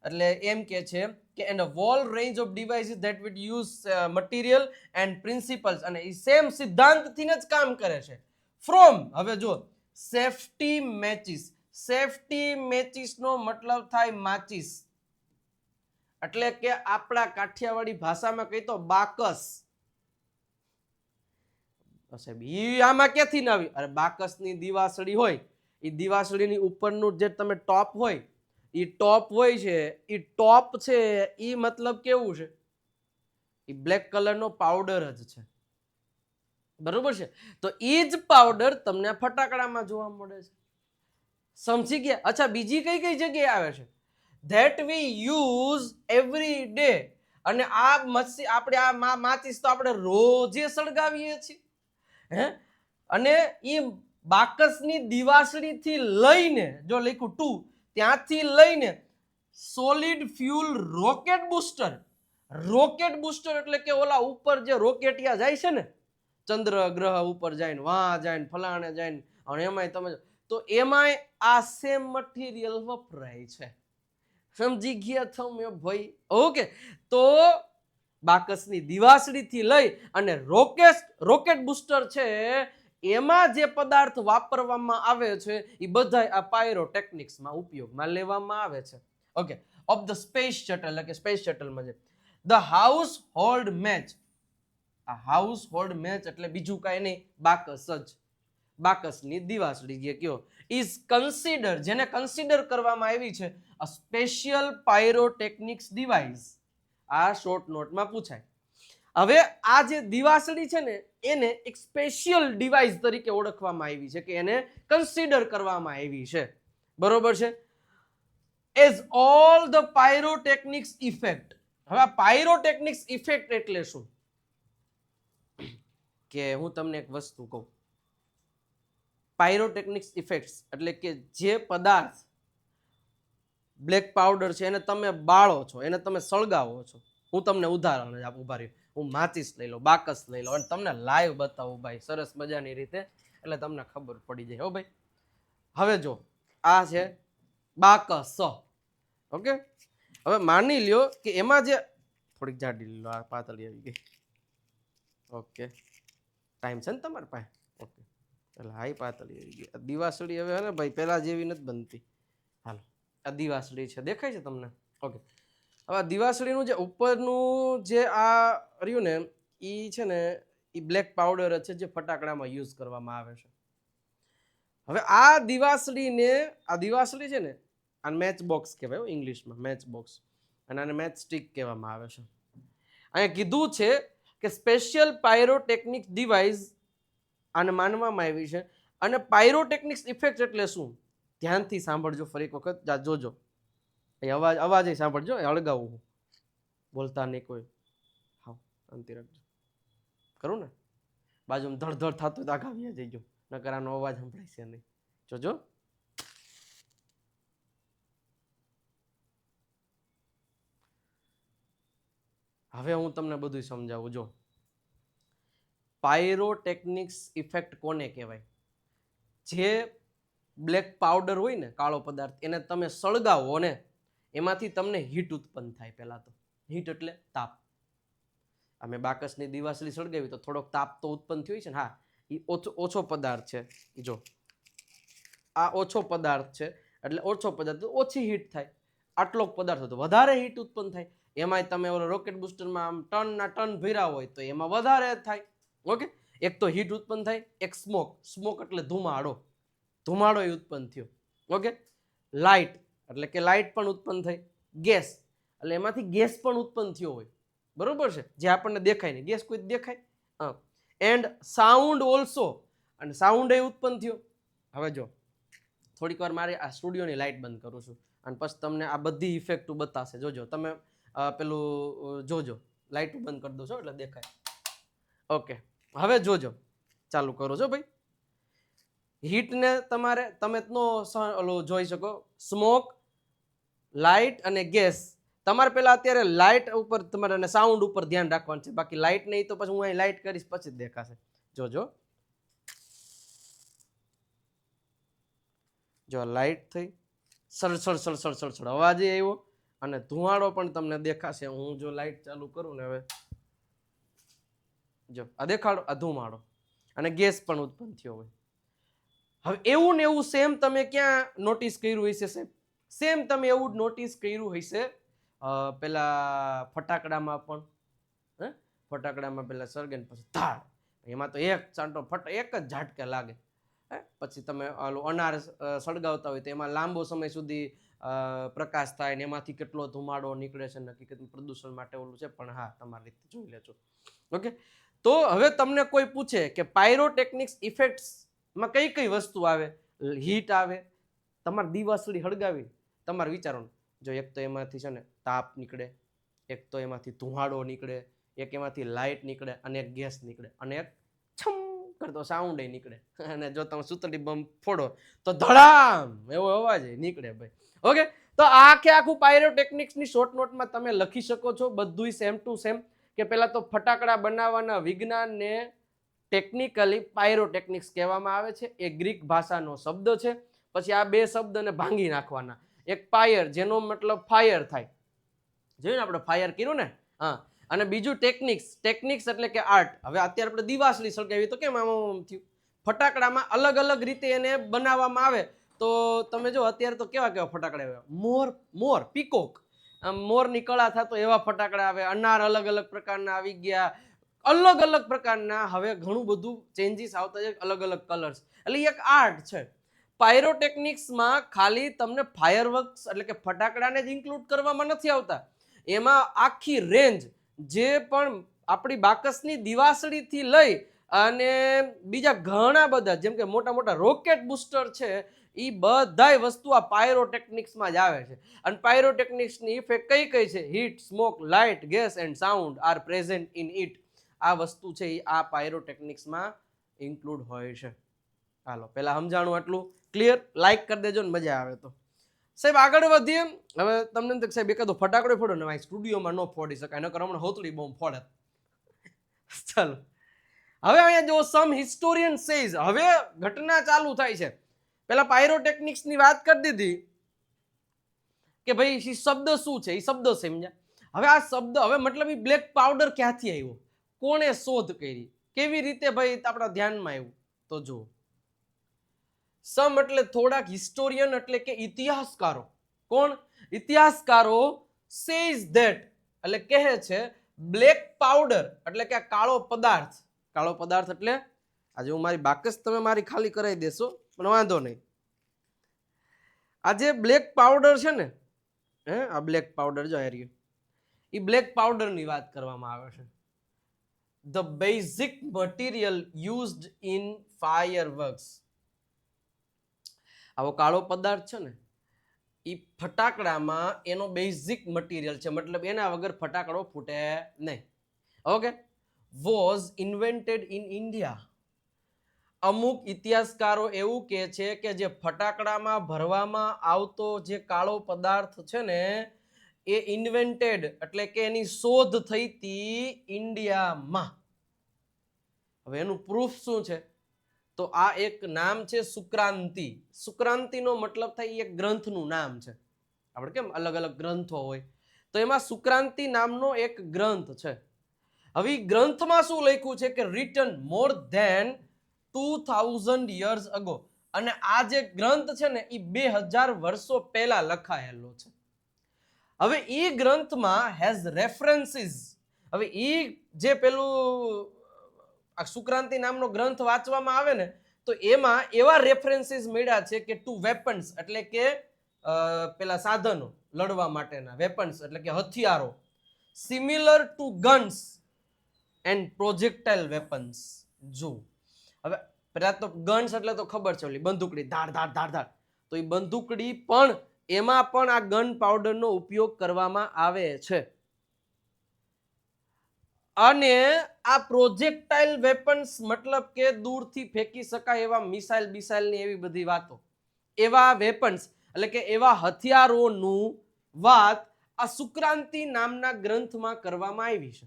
એટલે એમ કે છે કે an whole range of devices that with use material and principles, અને એ સેમ સિદ્ધાંતથી જ કામ કરે છે. ફ્રોમ, હવે જો સેફટી મેચિસ, સેફટી મેચિસનો મતલબ થાય માચિસ, એટલે કે આપણા કાઠિયાવાડી ભાષામાં કહી તો બાકસ. સાહેબ ઈ આમાં ક્યાંથી ના આવી? અરે બાકસની દિવાસળી હોય, એ દિવાસળીની ઉપરનું જે તમે ટોપ હોય, એ ટોપ હોય છે, એ ટોપ છે એ મતલબ કેવું છે? એ બ્લેક કલરનો પાવડર જ છે, બરોબર છે? તો એ જ પાવડર તમને ફટાકડામાં જોવા મળે છે. સમજી ગયા? અચ્છા, બીજી કઈ જગ્યાએ આવે છે? That we use every day. અને આપણે આ માચિસ તો આપણે રોજે સળગાવીએ છીએ, હે? અને એ બાકસની દિવાસળીથી લઈને, જો લખ્યું 2, ત્યાંથી લઈને solid fuel rocket booster. Rocket booster એટલે કે ઓલા ઉપર જે રોકેટિયા જાય છે ને, ચંદ્ર ગ્રહ ઉપર જાય ને વાં જાય ને ફલાણે જાય ને અને એમાંય તમે તો એમાંય આ સેમ મટીરિયલ વપરાય છે. સમજી ગયા તમે ભાઈ? ઓકે, તો બાકસની દિવાસળીથી લઈ અને રોકેટ બુસ્ટર છે એમાં જે પદાર્થ વાપરવામાં આવે છે એ બધા આ પાયરોટેકનિક્સમાં ઉપયોગમાં લેવામાં આવે છે. Okay, of the space shuttle, એટલે કે સ્પેસ શટલમાં છે ધ હાઉસ હોલ્ડ મેચ. આ હાઉસ હોલ્ડ મેચ એટલે બીજું કાંઈ નહીં, બાકસ જ. બાકસની દિવાસળી જે કયો ઇઝ કન્સિડર, જેને કન્સિડર કરવામાં આવી છે અ સ્પેશિયલ પાયરોટેકનિક્સ ડિવાઇસ. આ શોર્ટ નોટમાં પૂછાય. હવે આ જે દિવાસળી છે ને એને એક સ્પેશિયલ ડિવાઇસ તરીકે ઓળખવામાં આવી છે કે એને કન્સિડર કરવામાં આવી છે. બરોબર છે? As all the pyrotechnics effect. હવે આ પાયરોટેકનિક્સ ઇફેક્ટ એટલે શું? કે હું તમને એક વસ્તુ કહું. પાયરોટેકનિક્સ ઇફેક્ટ્સ એટલે કે જે પદાર્થ બ્લેક પાવડર છે એને તમે બાળો છો, એને તમે સળગાવો છો. હું તમને ઉદાહરણ જ આપું, ઉભા રહ્યો. હું માચીસ લઈ લો, બાકસ લઈ લો અને તમને લાઈવ બતાવું ભાઈ સરસ મજાની રીતે, એટલે તમને ખબર પડી જાય. હો ભાઈ, હવે જો આ છે બાકસ. ઓકે, હવે માની લ્યો કે એમાં જે થોડીક જાડી લો, આ પાતળી આવી ગઈ. ઓકે, ટાઈમ છે ને તમારી પાસે? ઓકે, એટલે હાઈ પાતળી આવી ગઈ. દિવાસળી હવે ને ભાઈ પેલા જેવી નથી બનતી. હાલો, આ દિવાસળી છે, દેખાય છે તમને? ઓકે, હવે દિવાસળીનું જે ઉપરનું જે આ રહ્યું ને એ છે ને એ બ્લેક પાવડર છે જે ફટાકડામાં યુઝ કરવામાં આવે છે. હવે આ દિવાસળી છે ને આ મેચ બોક્સ કહેવાય ઇંગ્લિશમાં, મેચ બોક્સ, અને આને મેચ સ્ટિક કહેવામાં આવે છે. અહીંયા કીધું છે કે સ્પેશિયલ પાયરોટેકનિક ડિવાઇસ આને માનવામાં આવી છે. અને પાયરોટેકનિક્સ ઇફેક્ટ એટલે શું? ધ્યાનથી સાંભળજો, ફરી એક વખત જોજો. એ અવાજ સાંભળજો, અળગાવું, બોલતા નહીં કોઈ. હા, શાંતિ રાખજો. કરું ને બાજુમાં ધડધડ થતું તો આઘાવ્યા જઈજો, નકર આનો અવાજ સંભળાય છે નહીં. જોજો. હવે હું તમને બધું સમજાવું. જો પાયરોટેકનિક્સ ઇફેક્ટ કોને કહેવાય? જે બ્લેક પાવડર હોય ને, કાળો પદાર્થ, એને તમે સળગાવો ને એમાંથી તમને હીટ ઉત્પન્ન થાય. પહેલા તો હીટ એટલે તાપ. અમે બાકસની દિવાસળી સળગાવી તો થોડોક તાપ તો ઉત્પન્ન થયો છે ને. હા, એ ઓછો પદાર્થ છે. જો આ ઓછો પદાર્થ છે એટલે ઓછો પદાર્થ ઓછી હીટ થાય. આટલો પદાર્થ હતો વધારે હીટ ઉત્પન્ન થાય. એમાંય તમે ઓલો રોકેટ બુસ્ટરમાં આમ ટનના ટન ભર્યા હોય તો એમાં વધારે થાય. ઓકે, એક તો હીટ ઉત્પન્ન થાય, એક સ્મોક એટલે ધુમાડો ઉત્પન્ન થયો. ઓકે, લાઇટ એટલે કે લાઇટ પણ ઉત્પન્ન થઈ. ગેસ એટલે એમાંથી ગેસ પણ ઉત્પન્ન થયો હોય. બરોબર છે? જે આપણને દેખાય નહીં, ગેસ કોઈ દેખાય. એન્ડ સાઉન્ડ ઓલ્સો, અને સાઉન્ડ એ ઉત્પન્ન થયો. હવે જો થોડીક વાર મારે આ સ્ટુડિયોની લાઇટ બંધ કરું છું અને પછી તમને આ બધી ઇફેક્ટ બતાવશે. જોજો તમે, પેલું જોજો, લાઇટ બંધ કરી દો છો એટલે દેખાય. ઓકે, હવે જોજો, ચાલુ કરો છો ભાઈ. હીટને તમે જોઈ શકો. સ્મોક, લાઇટ અને ગેસ. તમારે પેલા અત્યારે લાઇટ ઉપર તમારે સાઉન્ડ ઉપર ધ્યાન રાખવાનું છે. બાકી લાઇટ નહીં તો પછી હું અહીં લાઇટ કરીશ પછી જ દેખાશે. જોજો, જો લાઇટ થઈ, સળસળ અવાજ આવ્યો અને ધુમાડો પણ તમને દેખાશે. હું જો લાઇટ ચાલુ કરું ને, હવે જો આ દેખાડો, આ ધુમાડો અને ગેસ પણ ઉત્પન્ન થયો હોય. હવે એવું ને એવું સેમ તમે ક્યાં નોટિસ કર્યું હશે? સેમ તમે એવું નોટિસ કર્યું હશે પેલા ફટાકડામાં પણ. ફટાકડામાં પેલા સળગે પછી ધાડ, એમાં તો એક જ ઝાટકે લાગે. પછી તમે અનાર સળગાવતા હોય તો એમાં લાંબો સમય સુધી પ્રકાશ થાય ને એમાંથી કેટલો ધુમાડો નીકળે છે. હકીકત પ્રદૂષણ માટે ઓલું છે, પણ હા, તમારી રીતે જોઈ લેજો. ઓકે, તો હવે તમને કોઈ પૂછે કે પાયરોટેકનિક્સ ઇફેક્ટ્સમાં કઈ કઈ વસ્તુ આવે? હીટ આવે. તમારે દિવાસળી હળગાવી, તમારે વિચારો, જો એક તો એમાંથી છે ને તાપ નીકળે, એક તો એમાંથી ધુમાડો નીકળે, એક એમાંથી લાઇટ નીકળે અને એક ગેસ નીકળે, અને એક છમ કરતો સાઉન્ડ નીકળે. અને જો તમે સુતળી બમ ફોડો તો ધડામ એવો અવાજ નીકળે ભાઈ. ઓકે, તો આખું પાયરોટેકનિક્સની શોર્ટ નોટમાં તમે લખી શકો છો બધું સેમ ટુ સેમ. કે પેલા તો ફટાકડા બનાવવાના વિજ્ઞાનને ટેકનિકલી પાયરોટેકનિક્સ કહેવામાં આવે છે. એ ગ્રીક ભાષાનો શબ્દ છે. પછી આ બે શબ્દને ભાંગી નાખવાના. એક પાયર જેનો મતલબ ફાયર થાય, જોયું ને આપણે ફાયર કર્યું ને, હા. અને બીજું ટેકનિક્સ. ટેકનિક્સ એટલે કે આર્ટ. હવે અત્યારે આપણે દિવાસળી સળગાવી તો કેમ આમ થયું? ફટાકડામાં અલગ અલગ રીતે એને બનાવવામાં આવે. તો તમે જો અત્યારે તો કેવા કેવા ફટાકડા આવે, મોર પીકોક, મોરની કળા થતો એવા ફટાકડા આવે, અનાર અલગ અલગ પ્રકારના આવી ગયા, અલગ અલગ પ્રકારના હવે ઘણું બધું ચેન્જીસ આવતા છે, અલગ અલગ કલર્સ. એટલે એક આર્ટ છે. પાયરોટેકનિક્સમાં ખાલી તમને ફાયરવર્ક્સ એટલે કે ફટાકડાને જ ઇન્ક્લુડ કરવામાં નથી આવતા. એમાં આખી રેન્જ જે પણ આપણી બાકસની દિવાસળીથી લઈ અને બીજા ઘણા બધા જેમ કે મોટા મોટા રોકેટ બુસ્ટર છે, એ બધાય વસ્તુ આ પાયરોટેકનિક્સમાં જ આવે છે. અને પાયરોટેકનિક્સની ઇફેક્ટ કઈ કઈ છે? Heat, smoke, light, gas and sound are present in it. આ વસ્તુ છે એ આ પાયરોટેકનિક્સમાં ઇન્ક્લુડ હોય છે. હાલો, પહેલા સમજાણું આટલું ક્લિયર. લાઈક કરી દેજો ને મજા આવે તો. સાહેબ આગળ વધીએ. હવે તમને સાહેબ એકાદો ફટાકડો ફોડો ને સ્ટુડિયોમાં ન ફોડી શકાય, નકર હમણાં હોતળી બોમ્બ ફોડે. ચાલો, હવે અહીંયા જો સમ હિસ્ટોરિયન સેઝ, હવે ઘટના ચાલુ થાય છે. પેલા પાયરોટેકનિક્સ ની વાત કરી દીધી કે ભાઈ શબ્દ શું છે, એ શબ્દ સમજ્યા. હવે આ શબ્દ હવે મતલબ એ બ્લેક પાવડર ક્યાંથી આવ્યો, કોણે શોધ કરી, કેવી રીતે ભાઈ આપણા ધ્યાનમાં આવ્યું? તો જો સમ એટલે થોડાક, હિસ્ટોરિયન એટલે કે ઇતિહાસકારો. કોણ? ઇતિહાસકારો. સેઝ ધેટ એટલે કહે છે બ્લેક પાવડર એટલે કે કાળો પદાર્થ. કાળો પદાર્થ એટલે આજે હું મારી બાકસ તમે મારી ખાલી કરાવી દેશો પણ વાંધો નહીં. આ જે બ્લેક પાવડર છે ને, આ બ્લેક પાવડર જો રહ્યું, એ બ્લેક પાવડર ની વાત કરવામાં આવે છે. The basic material used in fireworks. આવો કાળો પદાર્થ છે ને, એ ફટાકડામાં એનો બેઝિક મટીરિયલ છે, મતલબ એના વગર ફટાકડો ફૂટે નહીં. Okay. Was invented in India. અમુક ઇતિહાસકારો એવું કહે છે કે જે ફટાકડામાં ભરવામાં આવતો જે કાળો પદાર્થ છે ને, એ ઇન્વેન્ટેડ એટલે કે એની શોધ થઈ હતી ઇન્ડિયામાં. હવે એનું પ્રૂફ શું છે? તો આ એક નામ છે સુક્રાંતિ. સુક્રાંતિનો મતલબ થાય એક ગ્રંથનું નામ છે. આપણે કેમ અલગ અલગ ગ્રંથો હોય, તો એમાં સુક્રાંતિ નામનો એક ગ્રંથ છે. હવે ગ્રંથમાં શું લખ્યું છે કે written more than 2000 years ago. અને આ જે ગ્રંથ છે ને એ 2000 વર્ષો પહેલા લખાયેલો છે. હવે એ ગ્રંથમાં હેઝ રેફરન્સીસ. હવે એ જે પેલું આ સુક્રાંતિ નામનો ગ્રંથ વાંચવામાં આવે ને, તો એમાં એવા રેફરન્સીસ મળ્યા છે કે ટુ વેપન્સ એટલે કે પેલા સાધનો લડવા માટેના, વેપન્સ એટલે કે હથિયારો, similar to guns and projectile weapons. જો હવે પેલા તો ગન્સ એટલે તો ખબર છે, ઓલી બંદૂકડી ધાર ધાર ધાર ધાર, તો એ બંદૂકડી પણ એમાં પણ આ ગન પાવડરનો ઉપયોગ કરવામાં આવે છે. અને આ પ્રોજેક્ટાઇલ વેપન્સ મતલબ કે દૂરથી ફેંકી શકાય એવા મિસાઇલ બિસાઇલની એવી બધી વાતો, એવા વેપન્સ એટલે કે એવા હથિયારોનું વાત આ સુક્રાંતિ નામના ગ્રંથમાં કરવામાં આવી છે.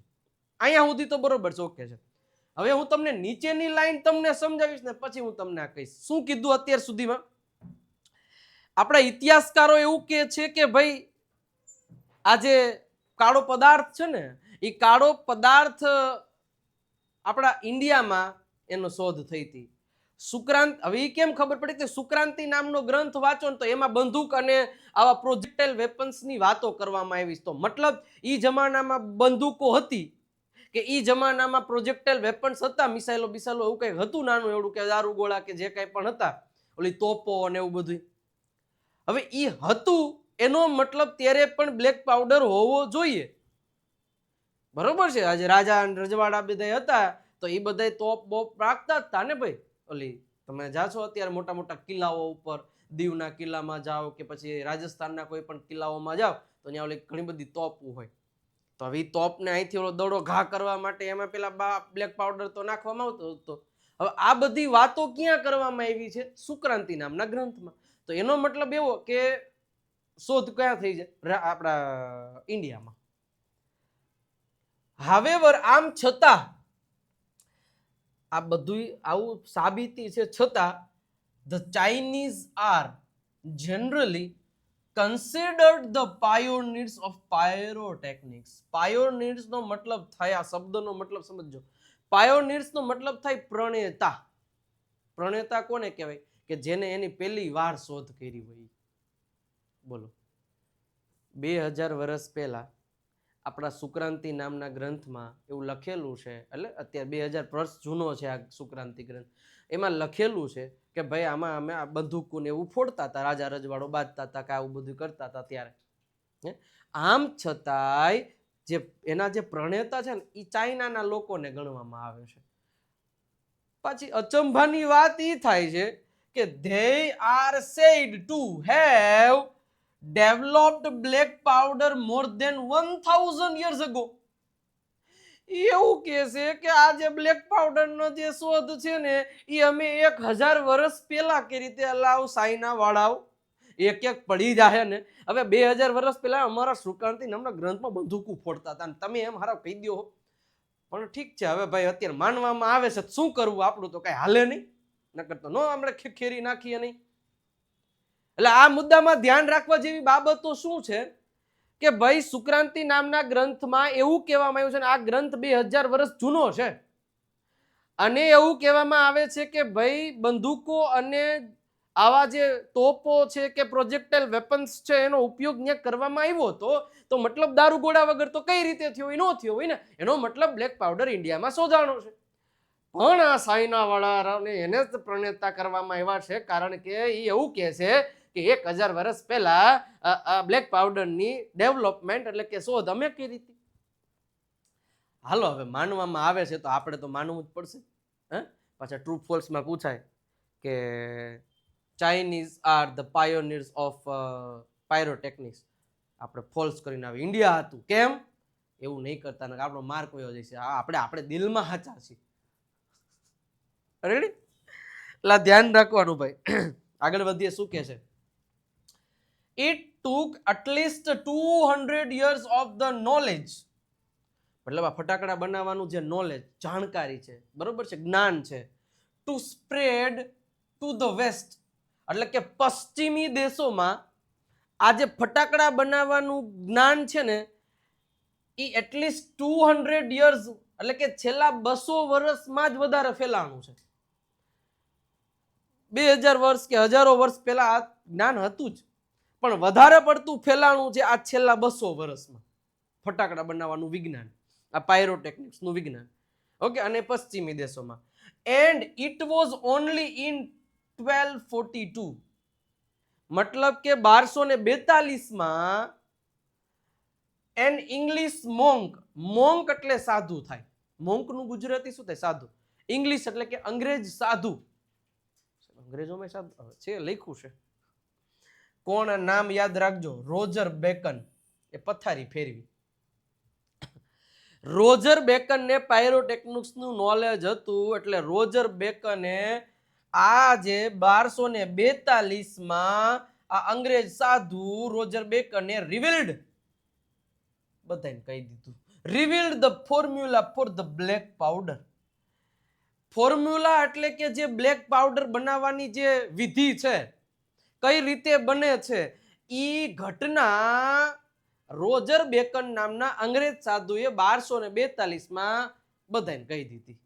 અહીંયા સુધી તો બરોબર છે, ઓકે છે. હવે હું તમને નીચેની લાઈન તમને સમજાવીશ ને પછી હું તમને આ કહીશ શું કીધું અત્યાર સુધીમાં. આપણા ઇતિહાસકારો એવું કહે છે કે ભાઈ આ જે કાળો પદાર્થ છે ને, એ કાળો પદાર્થ આપણા ઇન્ડિયામાં એનો શોધ થઈ હતી. સુક્રાંત, હવે એ કેમ ખબર પડી કે સુક્રાંતિ નામનો ગ્રંથ વાંચો ને તો એમાં બંદૂક અને આવા પ્રોજેક્ટાઇલ વેપન્સની વાતો કરવામાં આવી. તો મતલબ એ જમાનામાં બંદૂકો હતી કે એ જમાનામાં પ્રોજેક્ટાઇલ વેપન્સ હતા, મિસાઇલો બિસાઇલો એવું કંઈક હતું નાનું એવડું કે દારૂગોળા કે જે કંઈ પણ હતા, ઓલી તોપો અને એવું બધું. હવે એ હતું એનો મતલબ ત્યારે પણ બ્લેક પાવડર હોવો જોઈએ, બરોબર છે. આજે રાજા રજવાડા બધા હતા તો એ બધા તોપ બોપ રાખતા જ હતા ને ભાઈ. ઓલી તમે જાશો અત્યારે મોટા મોટા કિલ્લાઓ ઉપર, દીવના કિલ્લામાં જાઓ કે પછી રાજસ્થાનના કોઈ પણ કિલ્લાઓમાં જાઓ તો ત્યાં ઓલી ઘણી બધી તોપો હોય. તો હવે તોપને અહીંથી ઓલો દડો ઘા કરવા માટે એમાં પેલા બ્લેક પાવડર તો નાખવામાં આવતો હતો. હવે આ બધી વાતો ક્યાં કરવામાં આવી છે? સુક્રાંતિ નામના ગ્રંથમાં. તો એનો મતલબ એવો કે શોધ ક્યાં થઈ જાય? આપણા આ બધું આવું સાબિતી છે છતાં the Chinese are generally considered the pioneers of pyrotechnics. Pioneers નો મતલબ થાય, આ શબ્દનો મતલબ સમજો. પાયોનિયર્સ નો મતલબ થાય પ્રણેતા. પ્રણેતા કોને કહેવાય? કે જેને એની પહેલી વાર શોધ કરી હોય. બોલો, 2000 વર્ષ પહેલા આપણા સુક્રાંતિ નામના ગ્રંથમાં એવું લખેલું છે, એટલે અત્યારે 2000 વર્ષ જૂનો છે આ સુક્રાંતિ ગ્રંથ. એમાં લખેલું છે કે ભાઈ આમાં અમે આ બંદૂકોને એવું ફોડતા હતા, રાજા રજવાડો બાંધતા હતા કે આવું બધું કરતા હતા ત્યારે. આમ છતાંય જે એના જે પ્રણેતા છે ને એ ચાઇનાના લોકોને ગણવામાં આવે છે. પછી અચંભાની વાત એ થાય છે કે they are said to have developed black powder more than 1000 years ago. એવું કે છે કે આ જે બ્લેક પાવડર નો જે શોધ છે ને એ અમે 1000 વર્ષ પહેલા કે રીતે અલાવ સાઈના વાળાઓ એક એક પડી જાય ને. હવે 2000 વર્ષ પહેલા અમારા સુક્રાંતિ નામના ગ્રંથમાં બંદૂકો ફોડતા હતા, તમે એમ હારા કહી દો. પણ ઠીક છે, હવે ભાઈ અત્યારે માનવામાં આવે છે, શું કરવું, આપણું તો કઈ હાલે નહીં, નકર તો નો આપણે ખેરી નાખીએ નહીં. એટલે આ મુદ્દામાં ધ્યાન રાખવા જેવી બાબતો શું છે કે ભાઈ સુક્રાંતિ નામના ગ્રંથમાં એવું કહેવામાં આવ્યું છે ને આ ગ્રંથ 2000 વર્ષ જૂનો છે અને એવું કહેવામાં આવે છે કે ભાઈ બંદૂકો અને આવા જે તોપો છે કે પ્રોજેક્ટાઇલ વેપન્સ છે એનો ઉપયોગ ત્યાં કરવામાં આવ્યો હતો, તો મતલબ દારૂગોળા વગર તો કઈ રીતે થયો હોય? ન થયો હોય ને. એનો મતલબ બ્લેક પાવડર ઇન્ડિયામાં શોધાણો છે. પણ આ સાઈના વાળાને એને જ પ્રણેતા કરવામાં આવ્યા છે, કારણ કે એ એવું કહે છે કે 1000 વર્ષ પહેલા બ્લેક પાવડરની ડેવલપમેન્ટ એટલે કે શોધ અમે કરી હતી. હાલો, હવે માનવામાં આવે છે તો આપણે તો માનવું જ પડશે. પાછા ટ્રુ ફોલ્સમાં પૂછાય કે Chinese are the pioneers of pyrotechnics, આપણે ફોલ્સ કરીને આવે ઇન્ડિયા હતું. કેમ? એવું નહીં કરતા ને આપણો માર્ક વયો જશે. આપણે દિલમાં સાચા છીએ. રેડી? એટલે ધ્યાન રાખવાનું ભાઈ. આગળ વધીએ. શું કે છે? It took at least 200 years of the knowledge, મતલબ આ ફટાકડા બનાવવાનું જે નોલેજ, જાણકારી છે, બરોબર છે, જ્ઞાન છે, to spread to the west, એટલે કે પશ્ચિમી દેશોમાં આ જે ફટાકડા બનાવવાનું જ્ઞાન છે ને એ એટલીસ્ટ 200 years એટલે કે છેલ્લા 200 વર્ષમાં જ વધારે ફેલાણું છે. 2000 વર્ષ કે હજારો વર્ષ પહેલા આ જ્ઞાન હતું જ, પણ વધારે પડતું ફેલાણું છે આ છેલ્લા 200 વર્ષમાં ફટાકડા બનાવવાનું વિજ્ઞાન, આ પાયરોટેકનિક્સનું વિજ્ઞાન. ઓકે, અને પશ્ચિમી દેશોમાં. And it was only in 1242, મતલબ કે 1242માં એન ઇંગ્લિશ મોંક, મોંક એટલે સાધુ થાય, મોંકનું ગુજરાતી શું થાય? સાધુ. ઇંગ્લિશ એટલે કે અંગ્રેજ સાધુ, અંગ્રેજોમાં સાધુ છે, લખ્યું છે. કોણ નામ યાદ રાખજો? Roger bacon. એ પથારી ફેરવી. રોજર બેકનને પાયરોટેકનિક્સનું નોલેજ હતું, એટલે રોજર બેકને આ જે 1242માં આ અંગ્રેજ સાધુ રોજર બેકને રિવીલ્ડ, બધાને કહી દીધું, revealed the formula for the black powder. Formula એટલે કે જે બ્લેક પાવડર બનાવવાની જે વિધિ છે, કઈ રીતે બને છે, ઈ ઘટના રોજર બેકન નામના અંગ્રેજ સાધુએ 1242માં બધાને કહી દીધી.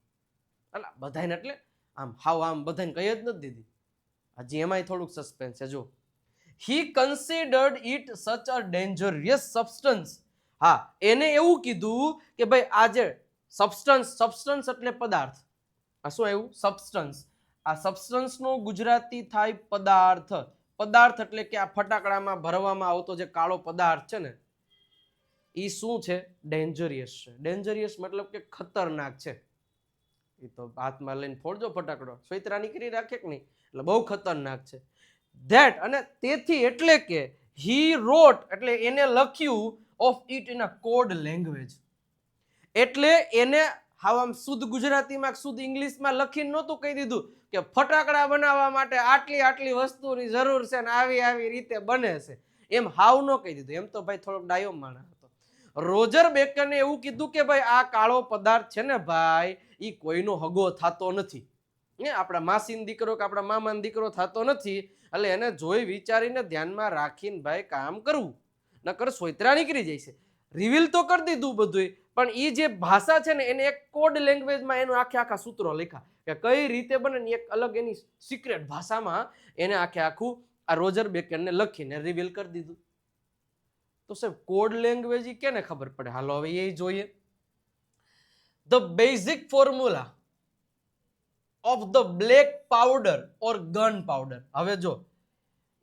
એટલે બધાને એટલે આમ હાવ આમ બધાને કહી જ નથી દીધી. હજી એમાંય થોડુંક સસ્પેન્સ છે. જો, હી કન્સિડર્ડ ઇટ સચ અ ડેન્જરિયસ સબસ્ટન્સ. હા, એને એવું કીધું કે ભાઈ આ જે સબસ્ટન્સ, સબસ્ટન્સ એટલે પદાર્થ. આ શું આવ્યું? સબસ્ટન્સ. આ સબસ્ટન્સનો ગુજરાતી થાય પદાર્થ. પદાર્થ એટલે કે આ ફટાકડામાં ભરવામાં આવતો જે કાળો પદાર્થ છે ને એ શું છે? ડેન્જરિયસ છે. ડેન્જરિયસ મતલબ કે ખતરનાક છે. એ તો હાથમાં લઈને ફોડજો ફટાકડો, સોયત્રા નીકળી રાખે કે નહીં, એટલે બહુ ખતરનાક છે. ધેટ, અને તેથી એટલે કે હી રોટ એટલે એને લખ્યું of it in a code language, એટલે એને હાવ આમ શુદ્ધ ગુજરાતીમાં શુદ્ધ ઇંગ્લિશમાં લખીને નહોતું કહી દીધું કે ફટાકડા બનાવવા માટે આટલી આટલી વસ્તુની જરૂર છે ને આવી આવી રીતે બને છે, એમ હાવ ન કહી દીધું. એમ તો ભાઈ થોડોક ડાયો માણસ હતો. રોજર બેકને એવું કીધું કે ભાઈ આ કાળો પદાર્થ છે ને ભાઈ એ કોઈનો હગો થતો નથી, આપણા માસીનો દીકરો કે આપણા મામાનો દીકરો થતો નથી, એટલે એને જોઈ વિચારીને ધ્યાનમાં રાખીને ભાઈ કામ કરવું, નકર સોયત્રા નીકળી જાય છે. રિવીલ તો કરી દીધું બધું, પણ એ જે ભાષા છે ને એને એક કોડ લેંગ્વેજમાં એનું આખા સૂત્રો લખ્યા કે કઈ રીતે બને ને એક અલગ એની સિક્રેટ ભાષામાં એને આખું આ રોજર બેકનને લખીને રિવીલ કરી દીધું. તો સાહેબ કોડ લેંગ્વેજ કેને ખબર પડે? હાલો હવે એ જોઈએ. The basic formula of the black powder or gun powder. હવે જો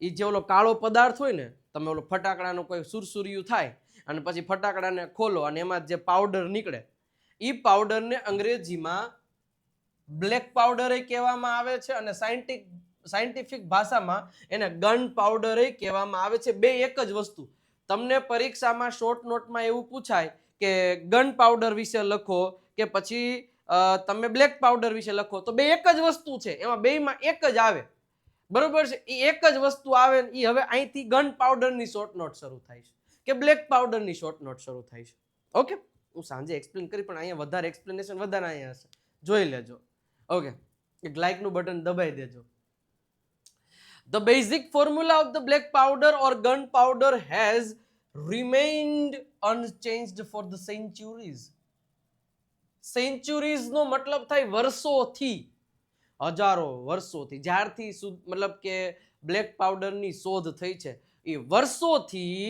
એ જે ઓલો કાળો પદાર્થ હોય ને, તમે ઓલો ફટાકડાનો કોઈ સુરસુરિયું થાય અને પછી ફટાકડાને ખોલો અને એમાં જે પાવડર નીકળે, એ પાવડરને અંગ્રેજીમાં બ્લેક પાવડર કહેવામાં આવે છે અને સાયન્ટિફિક ભાષામાં એને ગન પાવડર કહેવામાં આવે છે. બે એક જ વસ્તુ. તમને પરીક્ષામાં શોર્ટ નોટમાં એવું પૂછાય કે ગન પાવડર વિશે લખો કે પછી તમે બ્લેક પાવડર વિશે લખો, તો બે એક જ વસ્તુ છે, એમાં બેમાં એક જ આવે, બરોબર છે? એ એક જ વસ્તુ આવે એ હવે અહીંથી ગન પાવડરની શોર્ટ નોટ શરૂ થાય છે કે બ્લેક પાવડરની શોર્ટ નોટ શરૂ થાય છે. ઓકે, હું સાંજે એક્સપ્લેન કરી, પણ અહીંયા વધારે એક્સપ્લેનેશન વધારે અહીંયા હશે, જોઈ લેજો. ઓકે, એક લાઇકનું બટન દબાઈ દેજો. The basic formula of the black powder or gunpowder has remained unchanged for the centuries. Centuries નો મતલબ થાય વર્ષોથી, હજારો વર્ષોથી, જ્યારથી મતલબ કે બ્લેક પાવડરની શોધ થઈ છે એ વર્ષોથી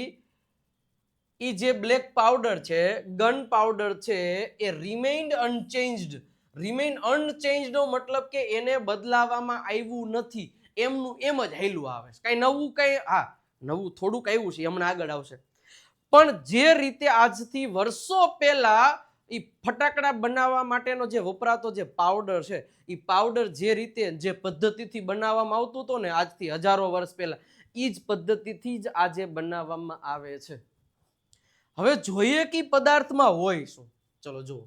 એ જે બ્લેક પાવડર છે, ગન પાવડર છે, એ રિમેઇન્ડ અનચેન્જ્ડ. રિમેઇન અનચેન્જ્ડ નો મતલબ કે એને બદલાવવામાં આવ્યું નથી, એમનું એમ જ હાલ્યું આવે છે. કઈ નવું કઈ, હા નવું થોડુંક આવ્યું છે, હમણાં આગળ આવશે, પણ જે રીતે આજથી વર્ષો પહેલા એ ફટાકડા બનાવવા માટેનો જે વપરાતો જે પાવડર છે, એ પાવડર જે રીતે જે પદ્ધતિથી બનાવવામાં આવતું હતો ને આજથી હજારો વર્ષ પહેલા, એ જ પદ્ધતિથી જ આજે બનાવવામાં આવે છે. હવે જોઈએ કે પદાર્થમાં હોય શું. ચલો જુઓ.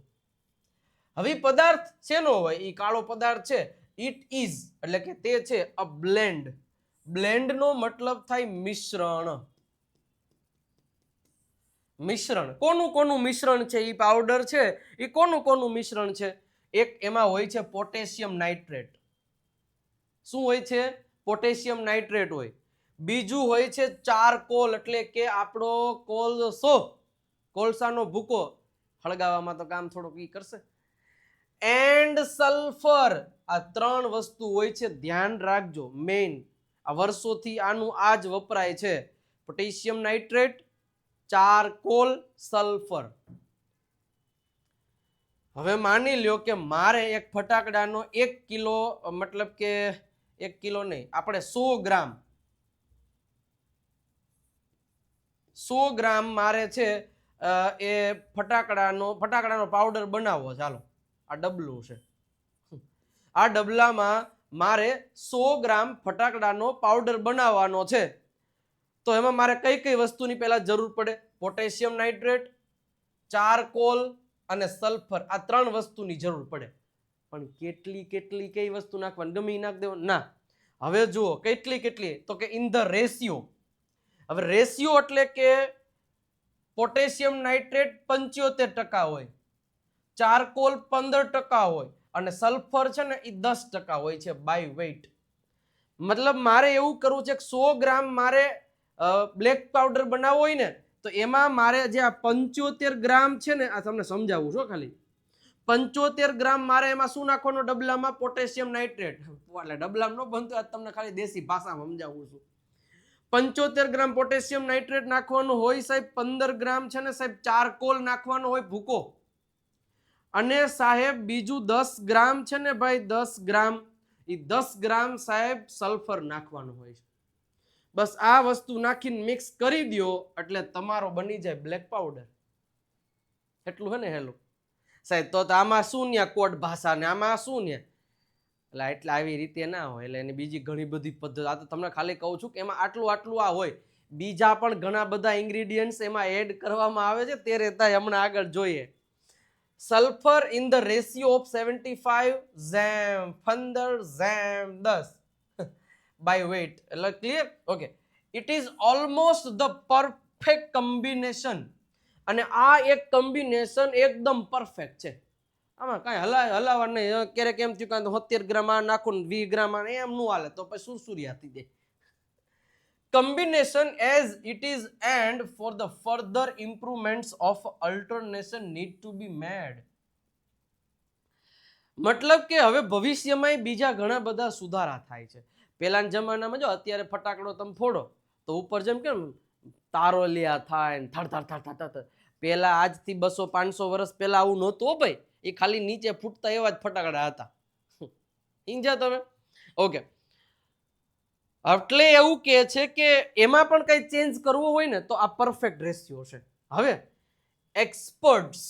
હવે પદાર્થ શેનો હોય? એ કાળો પદાર્થ છે. ઇટ ઇઝ એટલે કે તે છે અ બ્લેન્ડ. બ્લેન્ડ નો મતલબ થાય મિશ્રણ. મિશ્રણ કોનું કોનું મિશ્રણ છે? એ પાવડર છે એ કોનું કોનું મિશ્રણ છે? એક એમાં હોય છે પોટેશિયમ નાઇટ્રેટ. શું હોય છે? પોટેશિયમ નાઇટ્રેટ હોય. બીજું હોય છે ચારકોલ, એટલે કે આપણો કોલસાનો ભૂકો, હળગાવવામાં તો કામ થોડુંક ઈ કરશે. And sulphur. આ ત્રણ વસ્તુ હોય છે, ધ્યાન રાખજો. મેઇન આ વર્ષોથી આનું આ જ વપરાય છે, પોટેશિયમ નાઇટ્રેટ, ચારકોલ, સલ્ફર. હવે માની લ્યો કે મારે એક ફટાકડાનો 1 કિલો, મતલબ કે 1 કિલો નહીં, આપણે 100 ગ્રામ મારે છે એ ફટાકડાનો પાવડર બનાવવો. ચાલો આ ડબલું છે, આ ડબલામાં મારે 100 ગ્રામ ફટાકડાનો પાવડર બનાવવાનો છે. તો એમાં મારે કઈ કઈ વસ્તુની પહેલા જરૂર પડે? પોટેશિયમ નાઇટ્રેટ, ચારકોલ અને સલ્ફર. આ ત્રણ વસ્તુની જરૂર પડે. પણ કેટલી કઈ વસ્તુ નાખવાની? ગમે નાખ દેવો ના. હવે જુઓ કેટલી, તો કે ઇન ધ રેશિયો. હવે રેશિયો એટલે કે પોટેશિયમ નાઇટ્રેટ 75% હોય, ચારકોલ 15% હોય અને સલ્ફર છે ને એ 10% હોય છે બાય વેઇટ. મતલબ મારે એવું કરવું છે કે 100 ગ્રામ મારે બ્લેક પાવડર બનાવવો હોય ને, તો એમાં મારે જે આ 75 ગ્રામ છે ને, આ તમને સમજાવું છું ખાલી, 75 ગ્રામ મારે એમાં શું નાખવાનું? ડબલામાં પોટેશિયમ નાઇટ્રેટ. એટલે ડબલામાં ન બનતું, આ તમને ખાલી દેશી ભાષામાં સમજાવું છું. 75 ગ્રામ પોટેશિયમ નાઇટ્રેટ નાખવાનું હોય સાહેબ. 15 ગ્રામ છે ને સાહેબ ચારકોલ નાખવાનો હોય ભૂકો, અને સાહેબ બીજું 10 ગ્રામ છે ને ભાઈ, 10 ગ્રામ, એ 10 ગ્રામ સાહેબ સલ્ફર નાખવાનું હોય છે. બસ આ વસ્તુ નાખીને મિક્સ કરી દો એટલે તમારો બની જાય બ્લેક પાવડર. એટલું હે ને હેલું સાહેબ? તો આમાં શું ન્યા કોડ ભાષા ને આમાં શું ન્યા? એટલે આવી રીતે ના હોય. એટલે એની બીજી ઘણી બધી પદ્ધતિ, આ તો તમને ખાલી કહું છું કે એમાં આટલું આ હોય. બીજા પણ ઘણા બધા ઇન્ગ્રેડિયન્ટ્સ એમાં એડ કરવામાં આવે છે, તે રહેતા હમણાં આગળ જોઈએ. Sulphur in the ratio of 75 zam 15 zam 10 by weight. એટલે clear? Okay. It is almost the perfect combination અને આ એક કોમ્બિનેશન એકદમ પરફેક્ટ છે. આમાં કાંઈ હલાવવા નહીં. ક્યારેક એમ થયું કાંઈ 70 ગ્રામ આ નાખું ને 20 ગ્રામ આ, એમ નું હાલે, તો પછી સુરસુરિયાતી દે. combination as it is and for the further improvements of alternation need to be made. મતલબ કે હવે ભવિષ્યમાં બીજા ઘણા બધા સુધારા થાય છે. પહેલાના જમાનામાં જો અત્યારે ફટાકડો તમે ફોડો તો ઉપર જેમ કેમ તારોલિયા થાય ને થર થર થર થર થર. પહેલા આજથી 200-500 વર્ષ પહેલા આવું નહોતું હો ભાઈ. એ ખાલી નીચે ફૂટતા એવા જ ફટાકડા હતા. સમજ્યા તમે? ઓકે. એટલે એવું કહે છે કે એમાં પણ કંઈ ચેન્જ કરવો હોય ને તો આ પરફેક્ટ રેશિયો છે. હવે એક્સપર્ટ્સ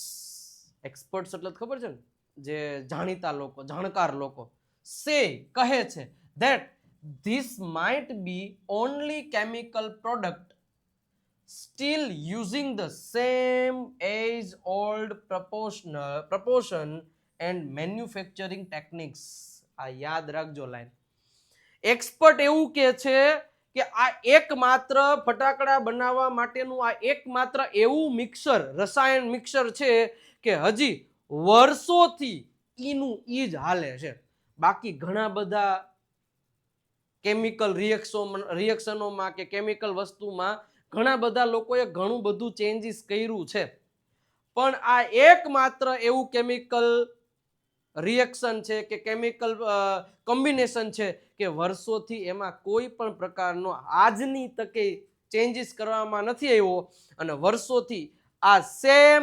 એટલે ખબર છે ને, જે જાણીતા લોકો, જાણકાર લોકો કહે છે that this might be only chemical product still using the same age old proportion and manufacturing techniques. આ યાદ રાખજો લાઈન. એક્સપર્ટ એવું કહે છે કે આ એકમાત્ર ફટાકડા બનાવવા માટેનું આ એકમાત્ર એવું મિક્સર, રસાયણ મિક્સર છે કે હજી વર્ષોથી ઈનું ઈ જ હાલે છે. બાકી ઘણા બધા કેમિકલ રિએક્શનોમાં કે કેમિકલ વસ્તુમાં ઘણા બધા લોકોએ ઘણું બધું ચેન્જીસ કર્યું છે, પણ આ એકમાત્ર એવું કેમિકલ રિએક્શન છે કે કેમિકલ કોમ્બિનેશન છે કે વર્ષોથી એમાં કોઈ પણ પ્રકારનો આજની તકે ચેન્જીસ કરવામાં નથી આવ્યો, અને વર્ષોથી આ સેમ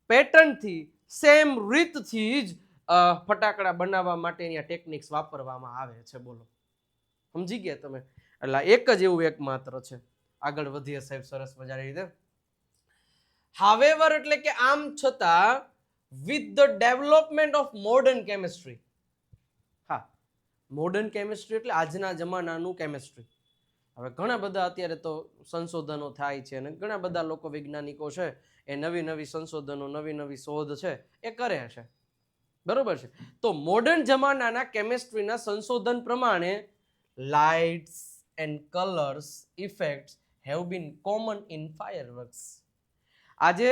પેટર્નથી, સેમ રીતથી જ ફટાકડા બનાવવા માટેની આ ટેકનિક્સ વાપરવામાં આવે છે. બોલો, સમજી ગયા તમે? એટલે એક જ એવું એકમાત્ર છે. આગળ વધીએ સાહેબ સરસ મજાની રીતે. હાવેવર એટલે કે આમ છતાં with the development of modern chemistry. હા, મોડર્ન કેમિસ્ટ્રી એટલે આજના જમાનાનું કેમિસ્ટ્રી. હવે ઘણા બધા અત્યારે તો સંશોધનો થાય છે અને ઘણા બધા લોકો વૈજ્ઞાનિકો છે એ નવી નવી સંશોધનો, નવી નવી શોધ છે એ કરે છે, બરોબર છે. તો મોડર્ન જમાનાના કેમિસ્ટ્રીના સંશોધન પ્રમાણે lights and colours effects have been common in fireworks. આજે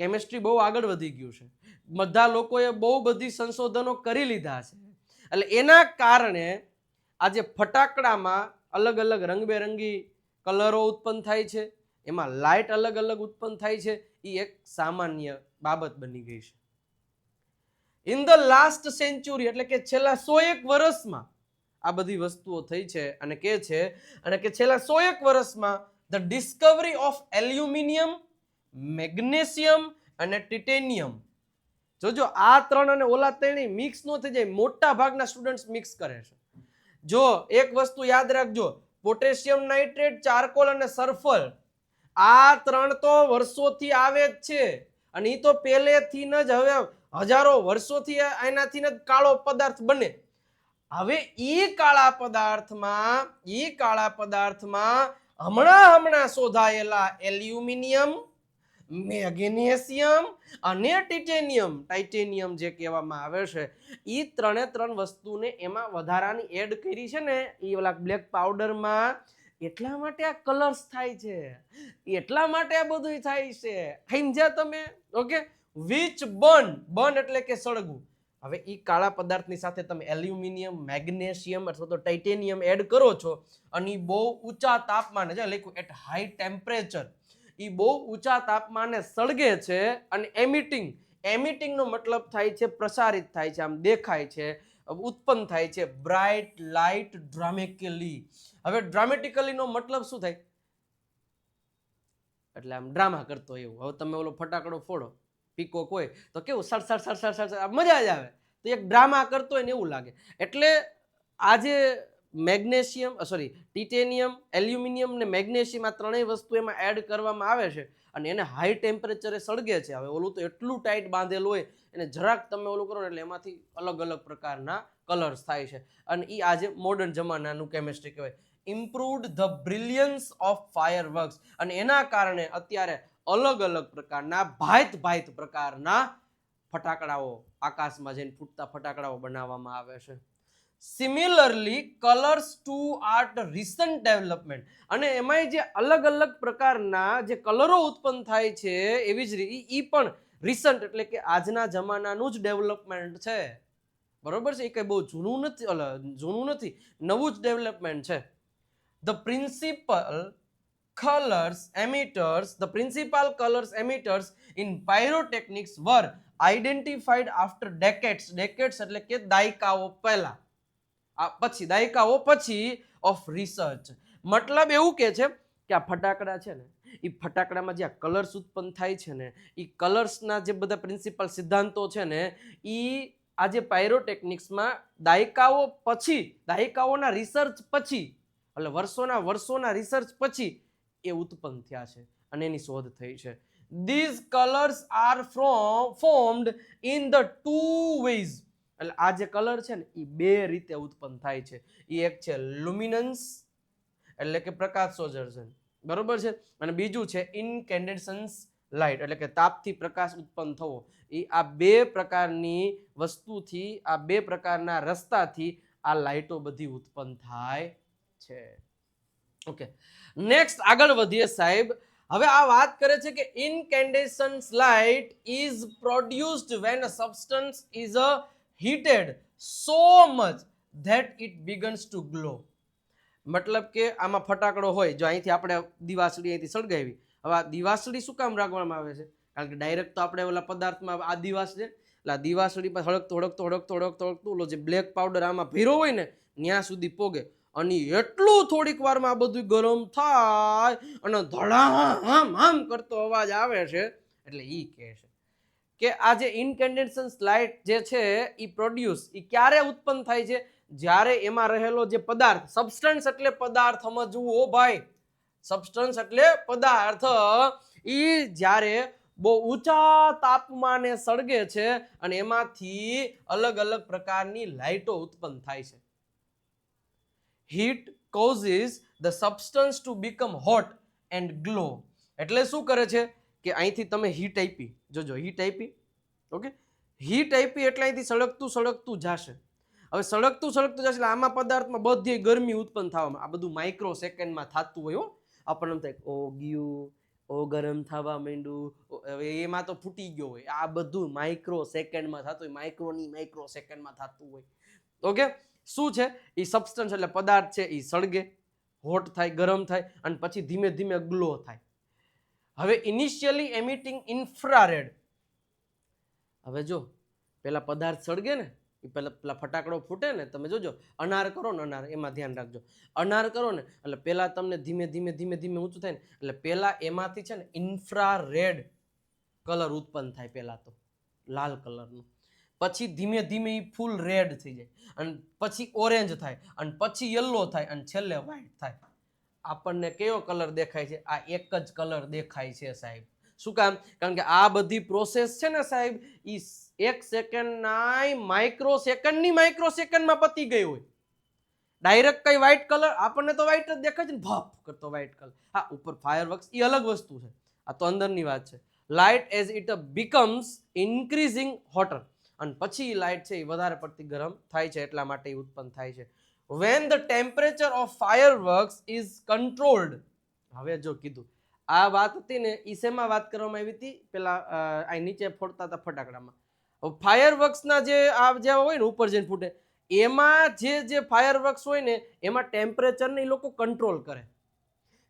કેમિસ્ટ્રી બહુ આગળ વધી ગયું છે, બધા લોકોએ બહુ બધી સંશોધનો કરી લીધા છે, એટલે એના કારણે આજે ફટાકડામાં અલગ અલગ રંગબેરંગી કલરો ઉત્પન્ન થાય છે, એમાં લાઇટ અલગ અલગ ઉત્પન્ન થાય છે. એ એક સામાન્ય બાબત બની ગઈ છે. ઇન ધ લાસ્ટ સેન્ચુરી એટલે કે છેલ્લા 101 વર્ષમાં આ બધી વસ્તુઓ થઈ છે, અને કે છેલ્લા 101 વર્ષમાં the Discovery of aluminium, magnesium અને ટિટેનિયમ. જોજો આ ત્રણ અને ઓલા ત્રણેય મિક્સ ન થઈ જાય. મોટા ભાગના સ્ટુડન્ટ્સ મિક્સ કરે છે. જો એક વસ્તુ યાદ રાખજો, પોટેશિયમ નાઇટ્રેટ, ચારકોલ અને સલ્ફર, આ ત્રણ તો વર્ષોથી આવે જ છે, અને એ તો પહેલેથી જ હવે હજારો વર્ષોથી એનાથી જ કાળો પદાર્થ બને. હવે ઈ કાળા પદાર્થમાં હમણાં શોધાયેલા એલ્યુમિનિયમ, મેગ્નેશિયમ અને ટાઇટેનિયમ જે કહેવામાં આવે છે, એ ત્રણ વસ્તુને એમાં વધારાની એડ કરી છે ને એ ઓલા બ્લેક પાવડરમાં. એટલા માટે આ કલર્સ થાય છે, એટલા માટે આ બધું થાય છે. સમજ્યા તમે? ઓકે. વિચ બર્ન એટલે કે સળગવું. હવે એ કાળા પદાર્થની સાથે તમે એલ્યુમિનિયમ, મેગ્નેશિયમ અથવા તો ટાઇટેનિયમ એડ કરો છો, અને બહુ ઊંચા તાપમાને, જે લખ્યું એટ હાઈ ટેમ્પરેચર, એ બહુ ઊંચા તાપમાને સળગે છે. અને એમિટિંગ નો મતલબ થાય છે પ્રસારિત થાય છે, આમ દેખાય છે, ઉત્પન્ન થાય છે બ્રાઇટ લાઇટ ડ્રામેટિકલી. હવે ડ્રામેટિકલી નો મતલબ શું થાય? એટલે આમ ડ્રામા કરતો એવું. હવે તમે ઓલો ફટાકડો ફોડો, પીકોક હોય તો કેવું સડ મજા જ આવે, તો એક ડ્રામા કરતો હોય ને એવું લાગે. એટલે આજે ટિટેનિયમ, એલ્યુમિનિયમ ને મેગ્નેશિયમ, આ ત્રણેય વસ્તુ એમાં એડ કરવામાં આવે છે, અને એને હાઈ ટેમ્પરેચરે સળગે છે. હવે ઓલું તો એટલું ટાઈટ બાંધેલું હોય, એને જરાક તમે ઓલું કરો એટલે એમાંથી અલગ અલગ પ્રકારના કલર્સ થાય છે, અને એ આજે મોડર્ન જમાનાનું કેમિસ્ટ્રી કહેવાય. ઇમ્પ્રુવડ ધ બ્રિલિયન્સ ઓફ ફાયરવર્ક્સ, અને એના કારણે અત્યારે અલગ અલગ પ્રકારના ભાત પ્રકારના ફટાકડાઓ, આકાશમાં જઈને ફૂટતા ફટાકડાઓ બનાવવામાં આવે છે. Similarly colours two art recent development. અને એમાંય જે અલગ અલગ પ્રકારના જે કલરો ઉત્પન્ન થાય છે એવી જ રીતે એ પણ રિસન્ટ એટલે કે આજના જમાનાનું જ ડેવલપમેન્ટ છે. બરોબર છે, એ કઈ બહુ જૂનું નથી, નવું જ ડેવલપમેન્ટ છે. The principal colours emitters in pyrotechnics were identified after decades. Decades એટલે કે દાયકાઓ પહેલા, દાયકાઓ પછી ઓફ રિસર્ચ. મતલબ એવું કે છે કે આ ફટાકડા છે ને, એ ફટાકડામાં જે કલર્સ ઉત્પન્ન થાય છે ને, એ કલર્સના જે બધા પ્રિન્સિપલ સિદ્ધાંતો છે ને, એ આજે પાયરોટેકનિક્સમાં દાયકાઓના રિસર્ચ પછી, એટલે વર્ષોના રિસર્ચ પછી એ ઉત્પન્ન થયા છે અને એની શોધ થઈ છે. These colors are formed in the two ways. એટલે આ જે કલર છે ને એ બે રીતે ઉત્પન્ન થાય છે. એ એક છે લ્યુમિનન્સ એટલે કે પ્રકાશોત્સર્જન, બરોબર છે, અને બીજું છે ઇનકેન્ડેસન્સ લાઇટ એટલે કે તાપથી પ્રકાશ ઉત્પન્ન થવો. એ આ બે પ્રકારની વસ્તુથી, આ બે પ્રકારના રસ્તાથી આ લાઇટો બધી ઉત્પન્ન થાય છે. ઓકે, નેક્સ્ટ આગળ વધીએ સાહેબ. હવે આ વાત કરે છે કે incandescence light is produced when a substance is heated so much that it begins to glow. મતલબ કે આમાં ફટાકડો હોય, જો અહીંથી આપણે દિવાસળી અહીંથી સળગાવી, હવે આ દિવાસળી શું કામ રાખવામાં આવે છે? કારણ કે ડાયરેક્ટ તો આપણે ઓલા પદાર્થમાં આ દિવાસળી, એટલે આ દિવાસળી પર હળકતું ઓલો જે બ્લેક પાવડર આમાં ભર્યો હોય ને ત્યાં સુધી પોગે, અને એટલું થોડીક વારમાં આ બધું ગરમ થાય અને ધડામ આમ કરતો અવાજ આવે છે. એટલે ઈ કહે છે કે આ જે ઇનકેન્ડેસન્સ લાઇટ જે છે એ પ્રોડ્યુસ એ ક્યારે ઉત્પન્ન થાય છે? જ્યારે એમાં રહેલો જે પદાર્થ, સબસ્ટન્સ એટલે પદાર્થ, સમજવું હો ભાઈ, સબસ્ટન્સ એટલે પદાર્થ, એ જ્યારે બહુ ઊંચા તાપમાને સળગે છે અને એમાંથી અલગ અલગ પ્રકારની લાઇટો ઉત્પન્ન થાય છે. Heat causes the substance to become hot and glow. એટલે શું કરે છે કે અહીંથી તમે હીટ આપી, જોજો હીટ આપી, ઓકે, હીટ આપી એટલે અહીંથી સળગતું જશે. હવે સળગતું જશે એટલે આમાં પદાર્થમાં બધી ગરમી ઉત્પન્ન થવામાં, આ બધું માઇક્રો સેકન્ડમાં થતું હોય. આપણને એમ થાય ઓ ગયું, ઓ ગરમ થવા માંડ્યું, હવે એમાં તો ફૂટી ગયો હોય. આ બધું માઇક્રો સેકન્ડમાં થતું હોય, માઇક્રો સેકન્ડમાં થતું હોય. ઓકે, શું છે એ સબસ્ટન્સ એટલે પદાર્થ છે, એ સળગે, હોટ થાય, ગરમ થાય અને પછી ધીમે ધીમે ગ્લો થાય. હવે ઇનિશિયલી એમિટિંગ ઇન્ફ્રારેડ. હવે જો પેલા પદાર્થ સળગે ને, એ પેલા ફટાકડો ફૂટે ને, તમે જોજો અનાર કરો ને, અનાર એમાં ધ્યાન રાખજો, અનાર કરો ને એટલે પેલા તમને ધીમે ધીમે ઊંચું થાય ને એટલે પેલા એમાંથી છે ને ઇન્ફ્રારેડ કલર ઉત્પન્ન થાય, પેલા તો લાલ કલરનું, પછી ધીમે ધીમે એ ફૂલ રેડ થઈ જાય અને પછી ઓરેન્જ થાય અને પછી યલો થાય અને છેલ્લે વ્હાઈટ થાય. આપણને કયો કલર દેખાય છે? આ એક જ કલર દેખાય છે સાહેબ. શું કામ? કારણ કે આ બધી પ્રોસેસ છે ને સાહેબ, એ એક સેકન્ડના માઇક્રો સેકન્ડમાં પતી ગઈ હોય. ડાયરેક્ટ કઈ વ્હાઈટ કલર આપણને તો વ્હાઈટ જ દેખાય છે ને, ભપ કરતો વ્હાઈટ કલર. હા, ઉપર ફાયરવર્ક્સ એ અલગ વસ્તુ છે, આ તો અંદરની વાત છે. Light as it becomes increasing hotter, અને પછી લાઇટ છે એ વધારે પડતી ગરમ થાય છે, એટલા માટે એ ઉત્પન્ન થાય છે. When the temperature of fireworks is controlled. હવે જો કીધું આ વાત હતી ને, એ શેમાં વાત કરવામાં આવી હતી? પેલા આ નીચે ફોડતા હતા ફટાકડામાં. ફાયરવર્ક્સના જે આ જે હોય ને ઉપર જઈને ફૂટે, એમાં જે ફાયરવર્ક્સ હોય ને એમાં ટેમ્પરેચરને એ લોકો કંટ્રોલ કરે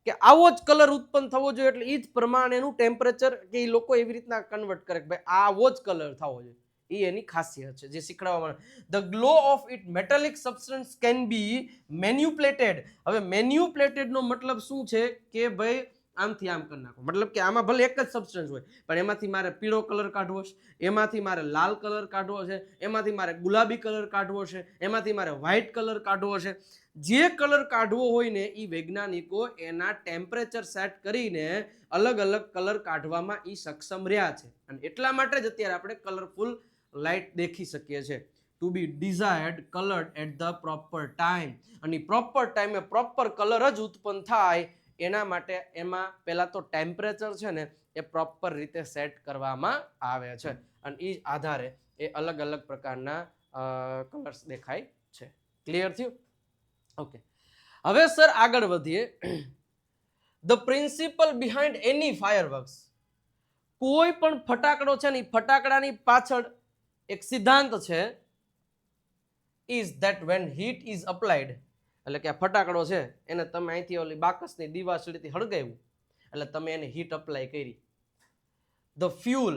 કે આવો જ કલર ઉત્પન્ન થવો જોઈએ, એટલે એ જ પ્રમાણેનું ટેમ્પરેચર કે એ લોકો એવી રીતના કન્વર્ટ કરે કે ભાઈ આવો જ કલર થવો જોઈએ. એ એની ખાસિયત છે જે શીખવાડવામાં આવે. The glow of it metallic substance can be manipulated. હવે મેન્યુપ્લેટેડનો મતલબ શું છે કે ભાઈ આમથી આમ કરી નાખો, મતલબ કે આમાં ભલે એક જ સબસ્ટન્સ હોય પણ એમાંથી મારે પીળો કલર કાઢવો છે, એમાંથી મારે લાલ કલર કાઢવો છે, એમાંથી મારે ગુલાબી કલર કાઢવો છે, એમાંથી મારે વ્હાઈટ કલર કાઢવો છે. જે કલર કાઢવો હોય ને એ વૈજ્ઞાનિકો એના ટેમ્પરેચર સેટ કરીને અલગ અલગ કલર કાઢવામાં એ સક્ષમ રહ્યા છે, અને એટલા માટે જ અત્યારે આપણે કલરફુલ લાઇટ દેખી શકીએ છીએ. To be desired coloured at the proper time, અને પ્રોપર ટાઈમે પ્રોપર કલર જ ઉત્પન્ન થાય એના માટે એમાં પહેલા તો ટેમ્પરેચર છે ને એ પ્રોપર રીતે સેટ કરવામાં આવે છે, અને એ આધારે એ અલગ અલગ પ્રકારના કલર્સ દેખાય છે. ક્લિયર થયું? ઓકે, હવે સર આગળ વધીએ. The principal behind any fireworks, કોઈ પણ ફટાકડો છે ને ફટાકડાની પાછળ એક સિદ્ધાંત છે, is that when heat is applied, એટલે કે આ ફટાકડો છે એને તમે અહીંથી ઓલી બાકસની દીવાસળીથી હળગાવ્યું એટલે તમે એને હીટ અપ્લાય કરી. ધ ફ્યુલ,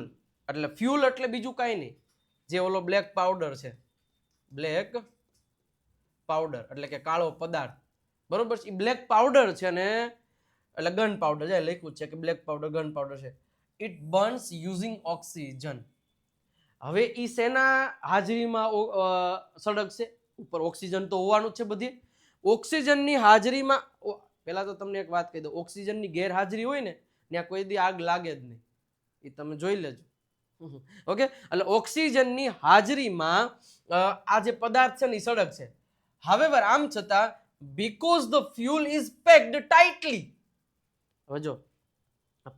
એટલે ફ્યુલ એટલે બીજું કાંઈ નહીં, જે ઓલો બ્લેક પાવડર છે, બ્લેક પાવડર એટલે કે કાળો પદાર્થ, બરોબર છે, એ બ્લેક પાવડર છે ને, એટલે ગન પાવડર જે લખ્યું છે કે બ્લેક પાવડર ગન પાવડર છે, ઇટ બર્ન્સ યુઝિંગ ઓક્સિજન. હવે ઈ શેના હાજરીમાં સળગશે? ઉપર ઓક્સિજન તો હોવાનું જ છે બધી. ઓક્સિજનની હાજરીમાં, પહેલા તો તમને એક વાત કહી દઉં, ઓક્સિજનની ગેરહાજરી હોય ને ત્યાં કોઈ દી આગ લાગે જ નહીં, એ તમે જોઈ લેજો. ઓકે, એટલે ઓક્સિજનની હાજરીમાં આ જે પદાર્થ છે ને એ સળગશે. હાવેવર, આમ છતાં, because the fuel is packed tightly, હવે જો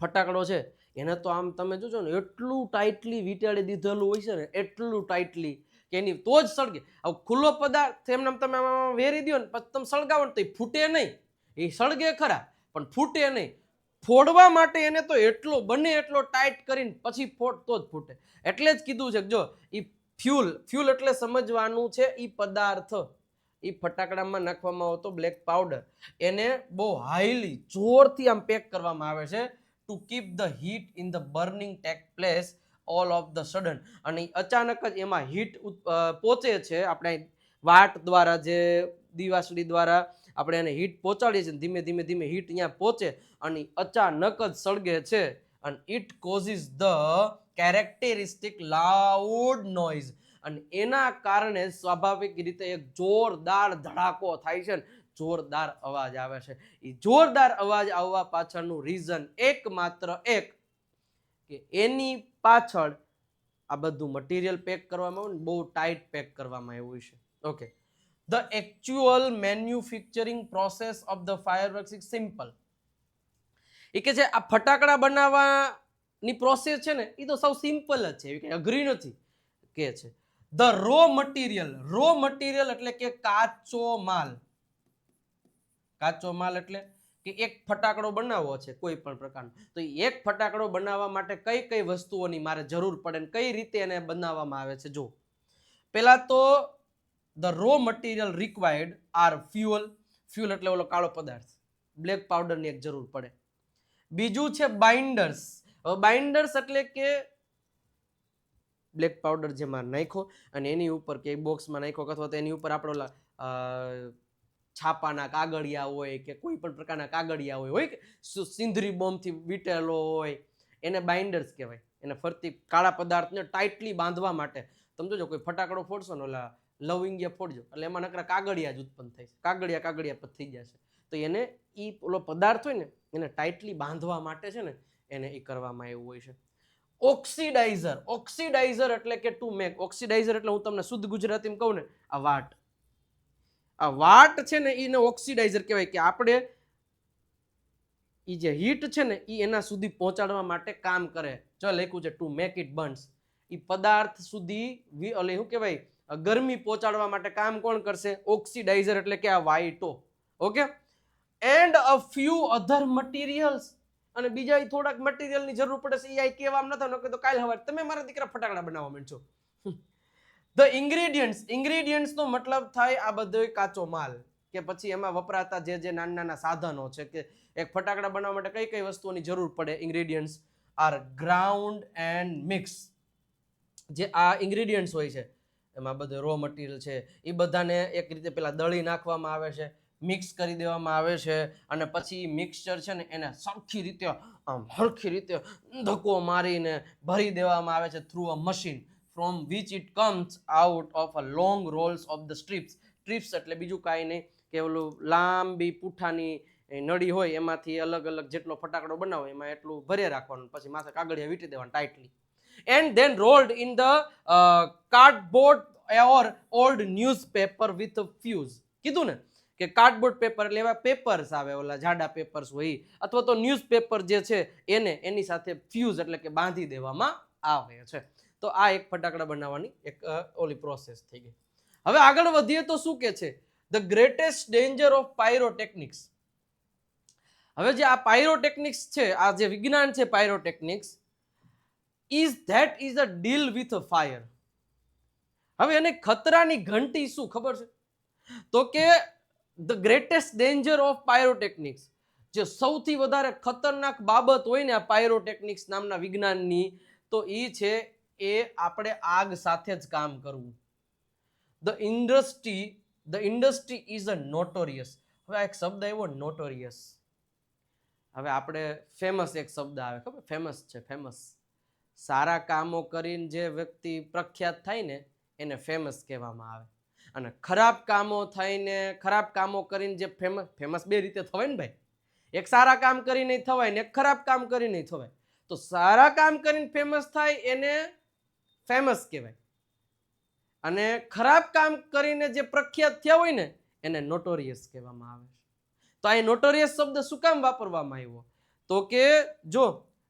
ફટાકડો છે એને તો આમ તમે જોજો ને એટલું ટાઇટલી વીંટાળી દીધેલું હોય છે ને, એટલું ટાઇટલી કે એની તો જ સળગે. હવે ખુલ્લો પદાર્થ એમને તમે વેરી દો ને પછી તમે સળગાવો ને તો એ ફૂટે નહીં, એ સળગે ખરા પણ ફૂટે નહીં. ફોડવા માટે એને તો એટલો બને એટલો ટાઈટ કરીને પછી ફોડતો જ ફૂટે. એટલે જ કીધું છે કે જો એ ફ્યુલ એટલે સમજવાનું છે એ પદાર્થ, એ ફટાકડામાં નાખવામાં આવતો બ્લેક પાવડર, એને બહુ હાઈલી જોરથી આમ પેક કરવામાં આવે છે to keep the heat in the burning take place all of the sudden. અને અચાનક જ એમાં હીટ પહોંચે છે, આપણે વાટ દ્વારા, જે દીવાસળી દ્વારા આપણે એને હીટ પહોંચાડીએ છીએ, ધીમે ધીમે ધીમે હીટ અહીંયા પહોંચે અને અચાનક જ સળગે છે. અને it causes the characteristic loud noise, અને એના કારણે સ્વાભાવિક રીતે એક જોરદાર ધડાકો થાય છે, જોરદાર અવાજ આવે છે. એ જોરદાર અવાજ આવવા પાછળનું રીઝન એકમાત્ર એક કે એની પાછળ આ બધું મટીરિયલ પેક કરવામાં આવે ને, બહુ ટાઈટ પેક કરવામાં આવ્યું છે. Okay, the actual manufacturing process of the fireworks is simple. એ કે છે આ ફટાકડા બનાવવાની પ્રોસેસ છે ને એ તો સૌ સિમ્પલ જ છે, એવી કઈ અઘરી નથી કે છે. ધ રો મટીરિયલ એટલે કે કાચો માલ. કાચો માલ એટલે કે એક ફટાકડો બનાવવો છે કોઈ પણ પ્રકારનો, તો એક ફટાકડો બનાવવા માટે કઈ કઈ વસ્તુઓની મારે જરૂર પડે ને કઈ રીતે એને બનાવવામાં આવે છે. જો પહેલા તો the raw material required are fuel એટલે ઓલો કાળો પદાર્થ, બ્લેક પાવડરની એક જરૂર પડે. બીજું છે બાઇન્ડર્સ. હવે બાઇન્ડર્સ એટલે કે બ્લેક પાવડર જેમાં નાખો અને એની ઉપર કે બોક્સમાં નાખો અથવા તો એની ઉપર આપણો છાપાના કાગળિયા હોય કે કોઈ પણ પ્રકારના કાગળિયા હોય કે સિંધરી બોમ્બથી વીટેલો હોય, એને બાઇન્ડર્સ કહેવાય. એને ફરતી કાળા પદાર્થને ટાઈટલી બાંધવા માટે. તમે જોજો કોઈ ફટાકડો ફોડશો ને, ઓલા લવિંગિયા ફોડજો એટલે એમાં નકરા કાગળિયા જ ઉત્પન્ન થાય છે, કાગળિયા પર થઈ જશે. તો એને એ ઓલો પદાર્થ હોય ને એને ટાઈટલી બાંધવા માટે છે ને એને એ કરવામાં આવ્યું હોય છે. ઓક્સિડાઇઝર એટલે કે ટુ મેક. ઓક્સિડાઇઝર એટલે હું તમને શુદ્ધ ગુજરાતીમાં કહું ને, આ વાટ છે ને એને ઓક્સિડાઇઝર કહેવાય. કે આપણે એ જે હીટ છે ને એ એના સુધી પહોંચાડવા માટે કામ કરે. જો લખ્યું છે ટુ મેક ઇટ બર્ન્સ, એ પદાર્થ સુધી શું કહેવાય ગરમી પહોંચાડવા માટે કામ કોણ કરશે? ઓક્સિડાઇઝર એટલે કે આ વાઇટો. Okay, and a few other materials, અને બીજા થોડાક મટીરિયલની જરૂર પડે છે. એ કહેવામાં નથી તો કાલ હવારે તમે મારા દીકરા ફટાકડા બનાવવા માંડશો. ધ ઇન્ગ્રેડિયન્ટ્સ નો મતલબ થાય આ બધો કાચો માલ, કે પછી એમાં વપરાતા જે નાના નાના સાધનો છે, કે એક ફટાકડા બનાવવા માટે કઈ કઈ વસ્તુઓની જરૂર પડે. Ingredients are ground and mix. જે આ ઇન્ગ્રેડિયન્ટ્સ હોય છે એમાં બધું રો મટીરિયલ છે એ બધાને એક રીતે પેલા દળી નાખવામાં આવે છે, મિક્સ કરી દેવામાં આવે છે, અને પછી મિક્સચર છે ને એને સરખી રીતે હરખી રીતે ધક્કો મારીને ભરી દેવામાં આવે છે through a machine from which it comes out of a long Rolls of the strips. Strips એટલે બીજું કાંઈ નહીં કે ઓલું લાંબી પૂઠાની નળી હોય એમાંથી અલગ અલગ જેટલો ફટાકડો બનાવો એમાં એટલું ભરી રાખવાનું, પછી માથે કાગળિયા વીંટી દેવાનું tightly, and then rolled in the cardboard or old newspaper with a fuse. કીધું ને કે કાર્ડબોર્ડ પેપર એટલે એવા પેપર્સ આવે, ઓલા જાડા પેપર્સ હોય, અથવા તો ન્યૂઝપેપર જે છે એને એની સાથે ફ્યુઝ એટલે કે બાંધી દેવામાં આવે છે. તો આ એક ફટાકડા બનાવવાની એક ઓલી પ્રોસેસ થઈ ગઈ. હવે આગળ વધીએ તો શું કે છે, the greatest danger of pyrotechnics. હવે જે આ પાયરોટેકનિક્સ છે, આ જે વિજ્ઞાન છે pyrotechnics, is a deal with fire. હવે એને ખતરાની ઘંટી શું ખબર છે? તો કે the greatest danger of pyrotechnics, જે સૌથી વધારે ખતરનાક બાબત હોય ને આ પાયરોટેકનિક્સ નામના વિજ્ઞાનની, તો એ છે એ આપણે આગ સાથે જ કામ કરવું. The industry is a notorious. હવે આ એક શબ્દ આવ્યો નોટોરિયસ. હવે આપણે ફેમસ એક શબ્દ આવે, ખબર ફેમસ છે, ફેમસ. સારા કામો કરીને જે વ્યક્તિ પ્રખ્યાત થાય ને એને ફેમસ કહેવામાં આવે. અને ખરાબ કામો થઈને, ખરાબ કામો કરીને જે ફેમસ બે રીતે થવાય ને ભાઈ. એક સારા કામ કરીને થવાય ને એક ખરાબ કામ કરીને થવાય. તો સારા કામ કરીને ફેમસ થાય એને ફેમસ કહેવાય, અને ખરાબ કામ કરીને જે પ્રખ્યાત થયા હોય ને એને નોટોરિયસ કહેવામાં આવે. તો આ નોટોરિયસ શબ્દ શું કામ વાપરવામાં આવ્યો? તો કે જો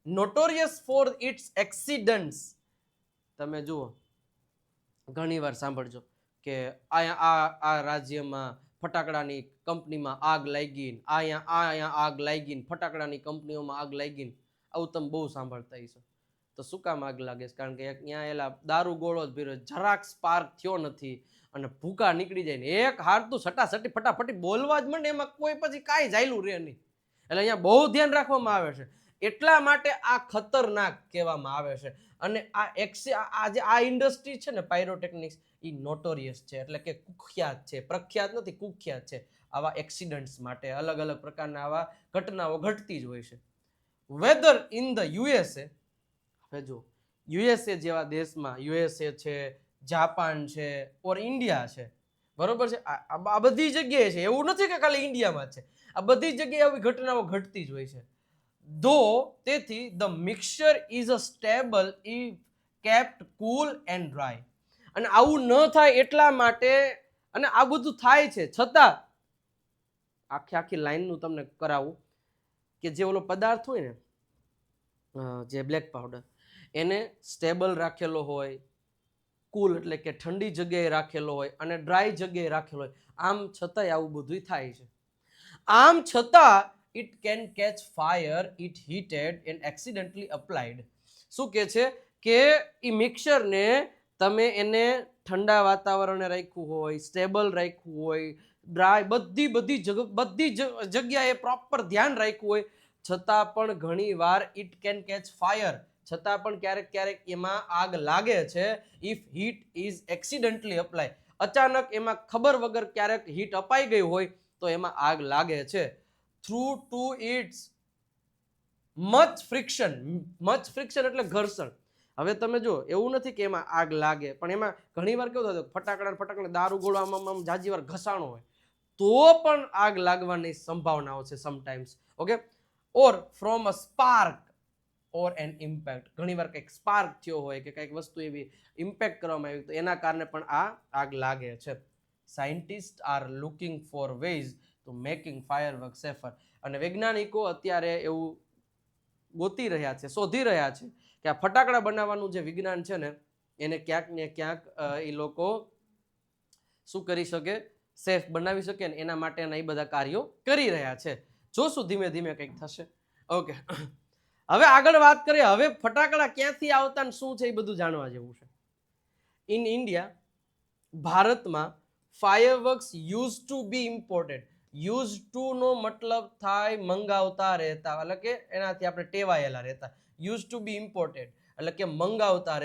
નોટોરિયસ ફોર ઇટ્સ એક્સિડન્ટ્સ, તમે જુઓ ઘણી વાર સાંભળજો કે આ રાજ્યમાં ફટાકડાની કંપનીમાં આગ લાગી, અહીંયા આગ લાગી, ફટાકડાની કંપનીઓમાં આગ લાગી. આવું તમે બહુ સાંભળતા હશો. તો શું કામ આગ લાગે? કારણ કે ત્યાં એલા દારૂ ગોળો જ ભર્યો, જરાક સ્પાર્ક થયો નથી અને ભૂકા નીકળી જાય ને એક હારતું સટાસટી ફટાફટી બોલવા જ માંડે, એમાં કોઈ પછી કાંઈ જાયલું રહે નહીં. એટલે અહીંયા બહુ ધ્યાન રાખવામાં આવે છે. એટલા માટે આ ખતરનાક કહેવામાં આવે છે. અને આ ઇન્ડસ્ટ્રી છે ને પાયરોટેકનિક્સ, એ નોટોરિયસ છે, એટલે કે કુખ્યાત છે, પ્રખ્યાત નથી, કુખ્યાત છે આવા એક્સિડન્ટ્સ માટે. અલગ અલગ પ્રકારના આવા ઘટનાઓ ઘટતી જ હોય છે. વેધર ઇન ધ યુએસએ, હવે જો યુએસએ જેવા દેશમાં, યુએસએ છે, જાપાન છે, ઓર ઇન્ડિયા છે, બરોબર છે, આ બધી જગ્યાએ છે. એવું નથી કે ખાલી ઇન્ડિયામાં છે, આ બધી જગ્યાએ આવી ઘટનાઓ ઘટતી જ હોય છે. ધો તેથી the mixture is a stable if kept cool and dry. અને આવું ન થાય એટલા માટે, અને આ બધું થાય છે છતાં આખી લાઈનનું તમને કરાવું કે જે ઓલો પદાર્થ હોય ને, જે બ્લેક પાવડર, એને સ્ટેબલ રાખેલો હોય, કૂલ એટલે કે ઠંડી જગ્યાએ રાખેલો હોય, અને ડ્રાય જગ્યાએ રાખેલો હોય. આમ છતાંય આવું બધું થાય છે. આમ છતાં it can catch fire it heated and accidentally applied. શું કે છે કે એ મિક્સરને તમે એને ઠંડા વાતાવરણે રાખ્યું હોય, સ્ટેબલ રાખ્યું હોય, ડ્રાય, બધી જગ્યાએ પ્રોપર ધ્યાન રાખ્યું હોય, છતાં પણ ઘણી વાર ઇટ કેન કેચ ફાયર, છતાં પણ ક્યારેક એમાં આગ લાગે છે. If heat is accidentally apply, અચાનક એમાં ખબર વગર ક્યારેક હીટ અપાઈ ગઈ હોય તો એમાં આગ લાગે છે. Through to its much friction એટલે ઘર્ષણ. હવે તમે જો એવું નથી કે એમાં આગ લાગે, પણ એમાં ઘણી વાર કેવું થતું, ફટાકડા દારૂ ગોળો આમ જાજી વાર ઘસાણો હોય તો પણ આગ લાગવાની સંભાવનાઓ છે sometimes. Okay, or from a spark or an impact, ઘણી વાર કંઈક સ્પાર્ક થયો હોય કે કંઈક વસ્તુ એવી ઇમ્પેક્ટ કરવામાં આવી તો એના કારણે પણ આ આગ લાગે છે. Scientist are looking for ways to making firework safer. અને વૈજ્ઞાનિકો અત્યારે એવું ગોતી રહ્યા છે, શોધી રહ્યા છે કે આ ફટાકડા બનાવવાનું જે વિજ્ઞાન છે ને એને ક્યાંક ને ક્યાંક એ લોકો શું કરી શકે, સેફ બનાવી શકે ને એના માટેના એ બધા કાર્યો કરી રહ્યા છે. જોશું ધીમે ધીમે કંઈક થશે. ઓકે, હવે આગળ વાત કરીએ. હવે ફટાકડા ક્યાંથી આવતા ને શું છે એ બધું જાણવા જેવું છે. ઇન ઇન્ડિયા, ભારતમાં fireworks use to be imported. Used to નો મતલબ થાય મંગાવતા રહેતા, એટલે કે એનાથી આપણે ટેવાયેલા રહેતા. યુઝ ટુ બી ઇમ્પોર્ટેડ એટલે કે મંગાવતા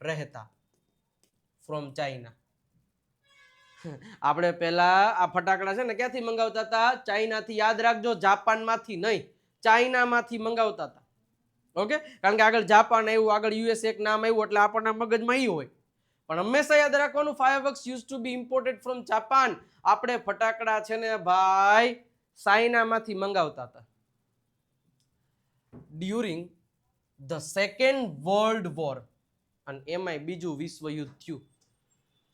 રહેતા ફ્રોમ ચાઇના. આપણે પહેલા આ ફટાકડા છે ને ક્યાંથી મંગાવતા હતા? ચાઇનાથી. યાદ રાખજો, જાપાનમાંથી નહીં, ચાઇનામાંથી મંગાવતા હતા. ઓકે, કારણ કે આગળ જાપાન આવ્યું, આગળ યુએસ એક નામ આવ્યું એટલે આપણને મગજમાં એ હોય. પણ હંમેશા યાદ રાખવાનું, fireworks use to be imported from Japan. આપણે ફટાકડા છે ને ભાઈ ચાઇનામાંથી મંગાવતા હતા. During the second world war, અને એમાંય બીજું વિશ્વયુદ્ધ થયું.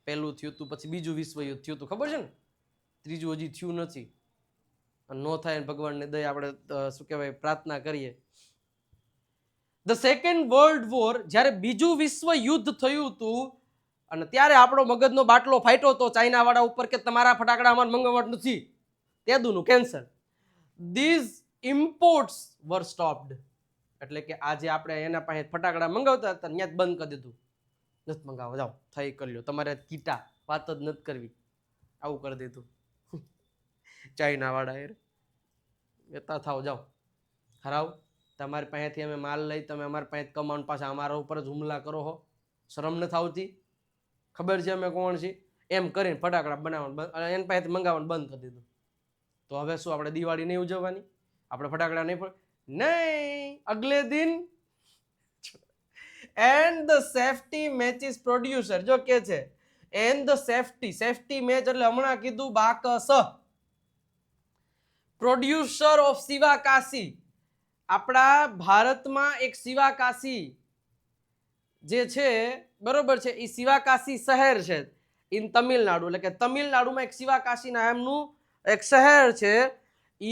પહેલું થયું હતું, પછી બીજું વિશ્વયુદ્ધ થયું હતું, ખબર છે ને? ત્રીજું હજી થયું નથી. નો થાય ભગવાનને દયા આપણે શું કહેવાય પ્રાર્થના કરીએ. ધ સેકન્ડ વર્લ્ડ વોર, જ્યારે બીજું વિશ્વ યુદ્ધ થયું હતું, અને ત્યારે આપણો મગજનો બાટલો ફાટ્યો તો ચાઇના વાળા ઉપર કે તમારા ફટાકડા અમારે મંગાવવા નથી, તેદુનું cancel. These imports were stopped. એટલે કે આજે આપણે એના પાસે ફટાકડા મંગાવતા હતા ત્યાં જ બંધ કરી દીધું, નથી મંગાવવા, જાઓ થઈ કરી લો, તમારે કીટા વાત જ નથી કરવી, આવું કરી દીધું ચાઇના વાળા એ. વેતા થાવ, જાઓ હરાવ, તમારી પાસેથી અમે માલ લઈ, તમે અમારી પાસે કમાઉન્ટ પાછા અમારા ઉપર જ હુમલા કરો હો, શરમ નથી આવતી? ખબર છે અમે કોણ છીએ? એમ કરીને ફટાકડા બનાવવાનું એની પાસેથી મંગાવવાનું બંધ કરી દીધું. તો હવે શું આપણે દિવાળી નહીં ઉજવવાની? આપણે ફટાકડા નહીં નહીં, અગલે દિન. And the safety matches producer જો કે છે, એન્ડ ધ સેફટી મેચ એટલે હમણાં કીધું બાકસ, પ્રોડ્યુસર ઓફ શિવાકાશી. આપણા ભારતમાં એક શિવાકાશી જે છે, બરોબર છે, એ શિવાકાશી શહેર છે ઇન તમિલનાડુ. એટલે કે તમિલનાડુમાં એક શિવાકાશી નામનું એક શહેર છે. એ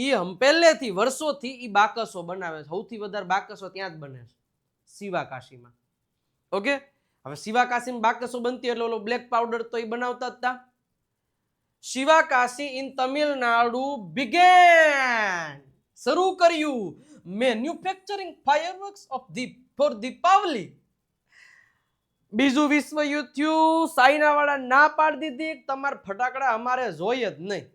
પહેલેથી વર્ષોથી એ બાકસો બનાવે છે, સૌથી વધારે બાકસો ત્યાં જ બને છે, શિવાકાશીમાં. ઓકે, હવે શિવાકાશીમાં બાકસો બનતી એટલે ઓલો બ્લેક પાવડર તો એ બનાવતા જ હતા. શિવાકાશી ઇન તમિલનાડુ બિગેન, શરૂ કર્યું મેન્યુફેક્ચરિંગ ફાયરવર્ક્સ ફોર દીપાવલી. બીજું વિશ્વ યુદ્ધ થયું, ચાઇના વાળા ના પાડી દીધી, તમારે ફટાકડા અમારે જોઈએ જ નહીં.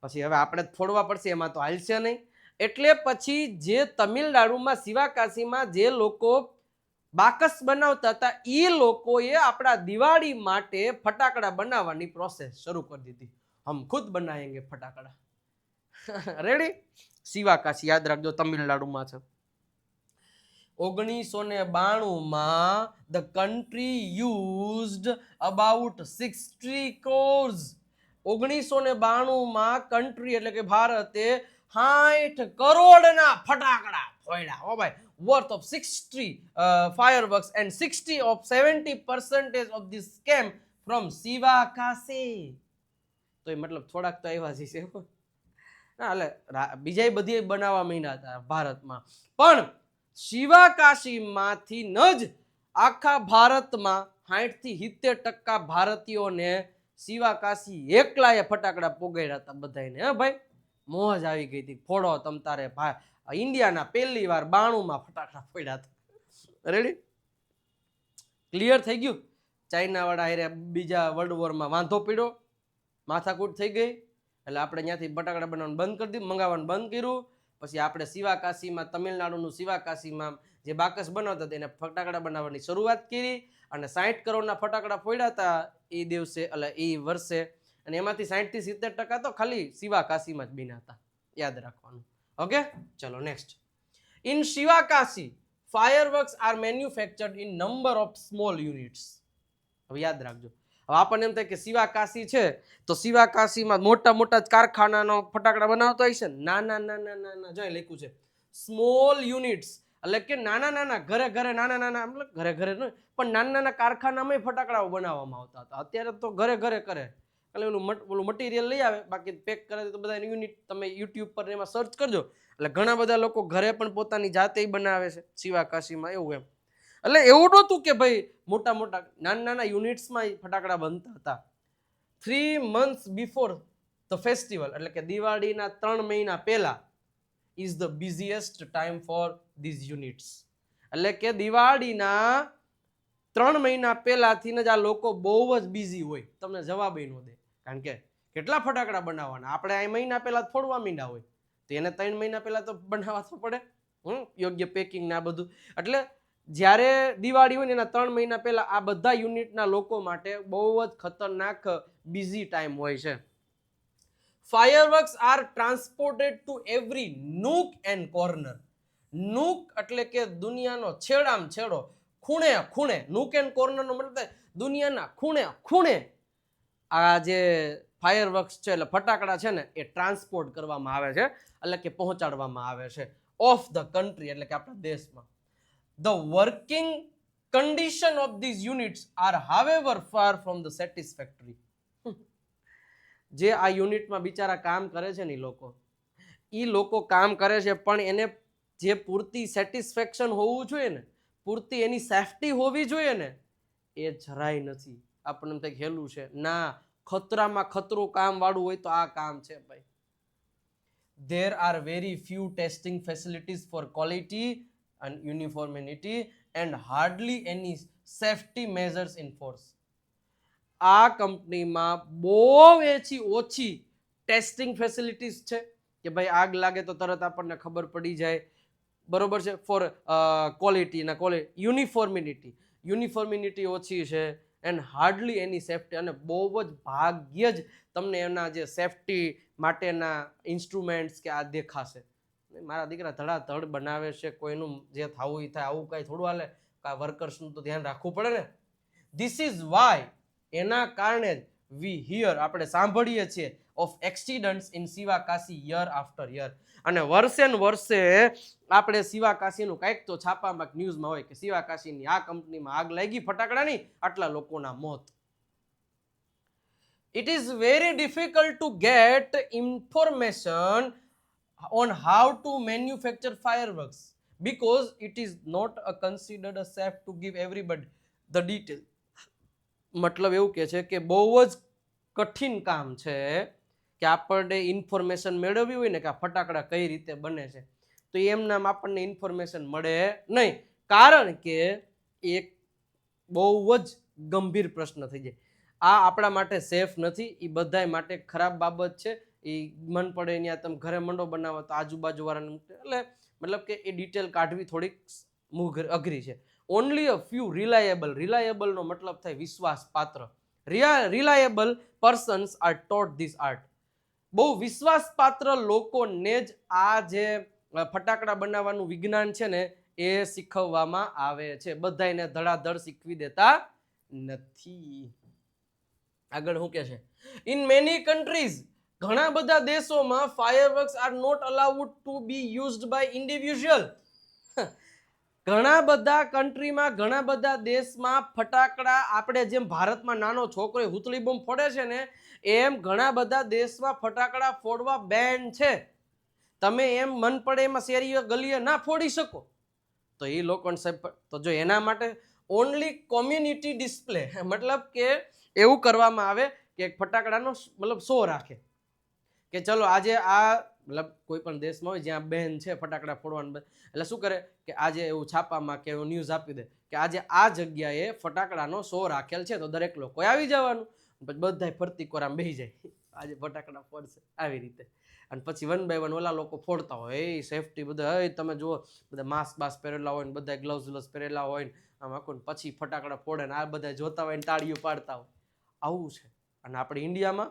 પછી હવે આપણે ફોડવા પડશે, એમાં તો હાલશે નહીં. એટલે પછી જે તમિલનાડુમાં શિવાકાશીમાં જે લોકો બાકસ બનાવતા હતા એ લોકોએ આપણા દિવાળી માટે ફટાકડા બનાવવાની પ્રોસેસ શરૂ કરી દીધી. હમ ખુદ બનાવેંગે ફટાકડા. રેડી? શિવાકાશી યાદ રાખજો, તમિલનાડુમાં છે. 1992માં the country used about 60 crores. 1992માં કન્ટ્રી એટલે કે ભારતે 60 કરોડના ફટાકડા ફોડ્યા. ઓ ભાઈ, worth of 60 fireworks and 70% of this came from Sivakasi. તો એ મતલબ થોડાક તો આવ્યા છે, એટલે બીજા બધી બનાવવા માંડ્યા હતા ભારતમાં, પણ શિવાકાશીમાંથી ન જ આખા ભારતમાં 60-70% ભારતીયોને શિવાકાશી એકલાએ ફટાકડા પોગાડ્યા હતા બધાને. હે ભાઈ, મોજ આવી ગઈ હતી, ફોડો તમ તારે ભાઈ. ઇન્ડિયાના પહેલી વાર 92માં ફટાકડા ફોડ્યા હતા. રેડી? ક્લિયર થઈ ગયું? ચાઇના વાળા હારે બીજા વર્લ્ડ વોરમાં વાંધો પડ્યો, માથાકૂટ થઈ ગઈ, એટલે આપણે ત્યાંથી ફટાકડા બનાવવાનું બંધ કરી દીધું, મંગાવવાનું બંધ કર્યું. પછી આપણે શિવાકાશીમાં, તમિલનાડુનું શિવાકાશીમાં જે બાકસ બનાવતા હતા એને ફટાકડા બનાવવાની શરૂઆત કરી, અને 60 કરોડના ફટાકડા ફોડ્યા હતા એ દિવસે, એટલે એ વર્ષે. અને એમાંથી 60-70% તો ખાલી શિવાકાશીમાં જ બન્યા હતા, યાદ રાખવાનું. ઓકે, ચલો next. In Sivakasi fireworks are manufactured in number of small units. હવે યાદ રાખજો. હવે આપણને એમ થાય કે શિવાકાશી છે તો શિવાકાશીમાં મોટા મોટા જ કારખાનાનો ફટાકડા બનાવતો હોય છે. ના ના ના ના ના ના, જો લખ્યું છે સ્મોલ યુનિટ્સ, એટલે કે નાના નાના ઘરે ઘરે, નાના નાના મતલબ ઘરે ઘરે નહીં પણ નાના નાના કારખાનામાં ફટાકડાઓ બનાવવામાં આવતા હતા. અત્યારે તો ઘરે ઘરે કરે, એટલે ઓલું મટીરિયલ લઈ આવે, બાકી પેક કરે તો બધા યુનિટ તમે યુટ્યુબ પર એમાં સર્ચ કરજો, એટલે ઘણા બધા લોકો ઘરે પણ પોતાની જાતે બનાવે છે શિવાકાશીમાં, એવું એમ. એટલે એવું નહોતું કે ભાઈ મોટા મોટા, નાના નાના યુનિટ્સમાં ફટાકડા બનતા હતા. 3 months બિફોર ધ ફેસ્ટિવલ, એટલે કે દિવાળીના 3 મહિના પહેલા is the busiest time for these units. એટલે કે દિવાળીના 3 મહિના પહેલાથી જ આ લોકો બહુ જ બિઝી હોય, તમને જવાબ ન દે. કારણ કે કેટલા ફટાકડા બનાવવાના, આપણે આ મહિના પહેલા ફોડવા માંડ્યા હોય તો એને 3 મહિના પહેલા તો બનાવવા તો પડે, યોગ્ય પેકિંગ ને આ બધું. એટલે જ્યારે દિવાળી હોય ને એના 3 મહિના પહેલા આ બધા યુનિટના લોકો માટે બહુ જ ખતરનાક બિઝી ટાઈમ હોય છે. Fireworks are transported to every nook and corner. Nook એટલે કે દુનિયાનો છેડામ છેડો, ખૂણે ખૂણે, નૂક એન્ડ કોર્નરનો મતલબ દુનિયાના ખૂણે ખૂણે આ જે ફાયરવર્ક્સ છે એટલે ફટાકડા છે ને એ ટ્રાન્સપોર્ટ કરવામાં આવે છે, એટલે કે પહોંચાડવામાં આવે છે ઓફ ધ કન્ટ્રી, એટલે કે આપણા દેશમાં. The working condition of these units are however far from the satisfactory. જે આ યુનિટમાં બિચારા કામ કરે છે ને એ લોકો કામ કરે છે પણ એને જે પૂરતી સેટિસ્ફેક્શન હોવું જોઈએ ને, પૂરતી એની સેફટી હોવી જોઈએ ને, એ જરાય નથી. આપણને એમ થાય કે હેલું છે. ના, ખતરામાં ખતરું કામ વાળું હોય તો આ કામ છે ભાઈ. There are very few testing facilities for quality and uniformity and hardly any safety measures in force. આ કંપનીમાં બહુ ઓછી ટેસ્ટિંગ ફેસિલિટીઝ છે કે ભાઈ આગ લાગે તો તરત આપણને ખબર પડી જાય, બરોબર છે. ફોર ક્વોલિટી ના યુનિફોર્મિટી ઓછી છે. એન્ડ હાર્ડલી એની સેફ્ટી, અને બહુ જ ભાગ્ય જ તમને એના જે સેફ્ટી માટેના ઇન્સ્ટ્રુમેન્ટ્સ કે આ દેખાશે. મારા દીકરા ધડાધડ બનાવે છે, કોઈનું જે થવું થાય, આવું કાંઈ થોડું હાલે. વર્કર્સનું તો ધ્યાન રાખવું પડે ને. ધીસ ઇઝ વાય, એના કારણે જ વી હિયર, આપણે સાંભળીએ છીએ of accidents in Sivakasi year after year. અને વર્ષે ને વર્ષે આપણે શિવાકાશીનું કંઈક તો છાપામાં ન્યૂઝમાં હોય કે શિવાકાશીની આ કંપનીમાં આગ લાગી ફટાકડાની, આટલા લોકોના મોત. It is very difficult to get information on how to manufacture fireworks because it is not considered a safe to give everybody the detail. મતલબ એવું કે છે કે બહુ જ કઠિન કામ છે કે આપણને ઇન્ફોર્મેશન મેળવવી હોય ને કે આ ફટાકડા કઈ રીતે બને છે, તો એમનામ આપણને ઇન્ફોર્મેશન મળે નહીં, કારણ કે એક બહુ જ ગંભીર પ્રશ્ન થઈ જાય. આ આપણા માટે સેફ નથી, એ બધાય માટે ખરાબ બાબત છે. એ મન પડે ત્યાં તમે ઘરે મંડો બનાવો તો આજુબાજુ વાળાને, એટલે મતલબ કે એ ડિટેલ કાઢવી થોડીક અઘરી છે. ઓનલી અ ફ્યુ રિલાયેબલનો મતલબ થાય વિશ્વાસપાત્ર. Reliable persons are taught this art. બહુ વિશ્વાસપાત્ર લોકોને જ આ જે ફટાકડા બનાવવાનું વિજ્ઞાન છે ને એ શીખવવામાં આવે છે. બધાને ધડાધડ શીખવી દેતા નથી. આગળ શું કે છે? ઇન મેની કન્ટ્રીઝ, ઘણા બધા દેશોમાં fireworks are not allowed to be used by individual. ઘણા બધા કન્ટ્રીમાં, ઘણા બધા દેશમાં ફટાકડા, આપણે જેમ ભારતમાં નાનો છોકરો હુતળી બોમ્બ ફોડે છે ને, એમ ઘણા બધા દેશમાં ફટાકડા ફોડવા બેન છે. તમે એમ મન પડે એમાં શેરીએ ગલીએ ના ફોડી શકો. તો એ લોકોને તો જો એના માટે ઓનલી કોમ્યુનિટી ડિસ્પ્લે, મતલબ કે એવું કરવામાં આવે કે ફટાકડાનો મતલબ શો રાખે કે ચલો આજે આ, મતલબ કોઈ પણ દેશમાં હોય જ્યાં બેન છે ફટાકડા ફોડવાનું, એટલે શું કરે કે આજે એવું છાપામાં કે એવું ન્યૂઝ આપી દે કે આજે આ જગ્યાએ ફટાકડાનો શો રાખેલ છે, તો દરેક લોકોએ આવી જવાનું. પછી બધાય ફરતી કોરામ બેસી જાય, આજે ફટાકડા ફોડશે આવી રીતે. અને પછી વન બાય વન ઓલા લોકો ફોડતા હોય, એ સેફટી બધા, તમે જુઓ બધા માસ્ક બાસ્ક પહેરેલા હોય ને, બધા ગ્લવ્સ પહેરેલા હોય ને, આમ આખું, પછી ફટાકડા ફોડે ને આ બધા જોતા હોય ને તાળીઓ પાડતા હોય. આવું છે. અને આપણે ઇન્ડિયામાં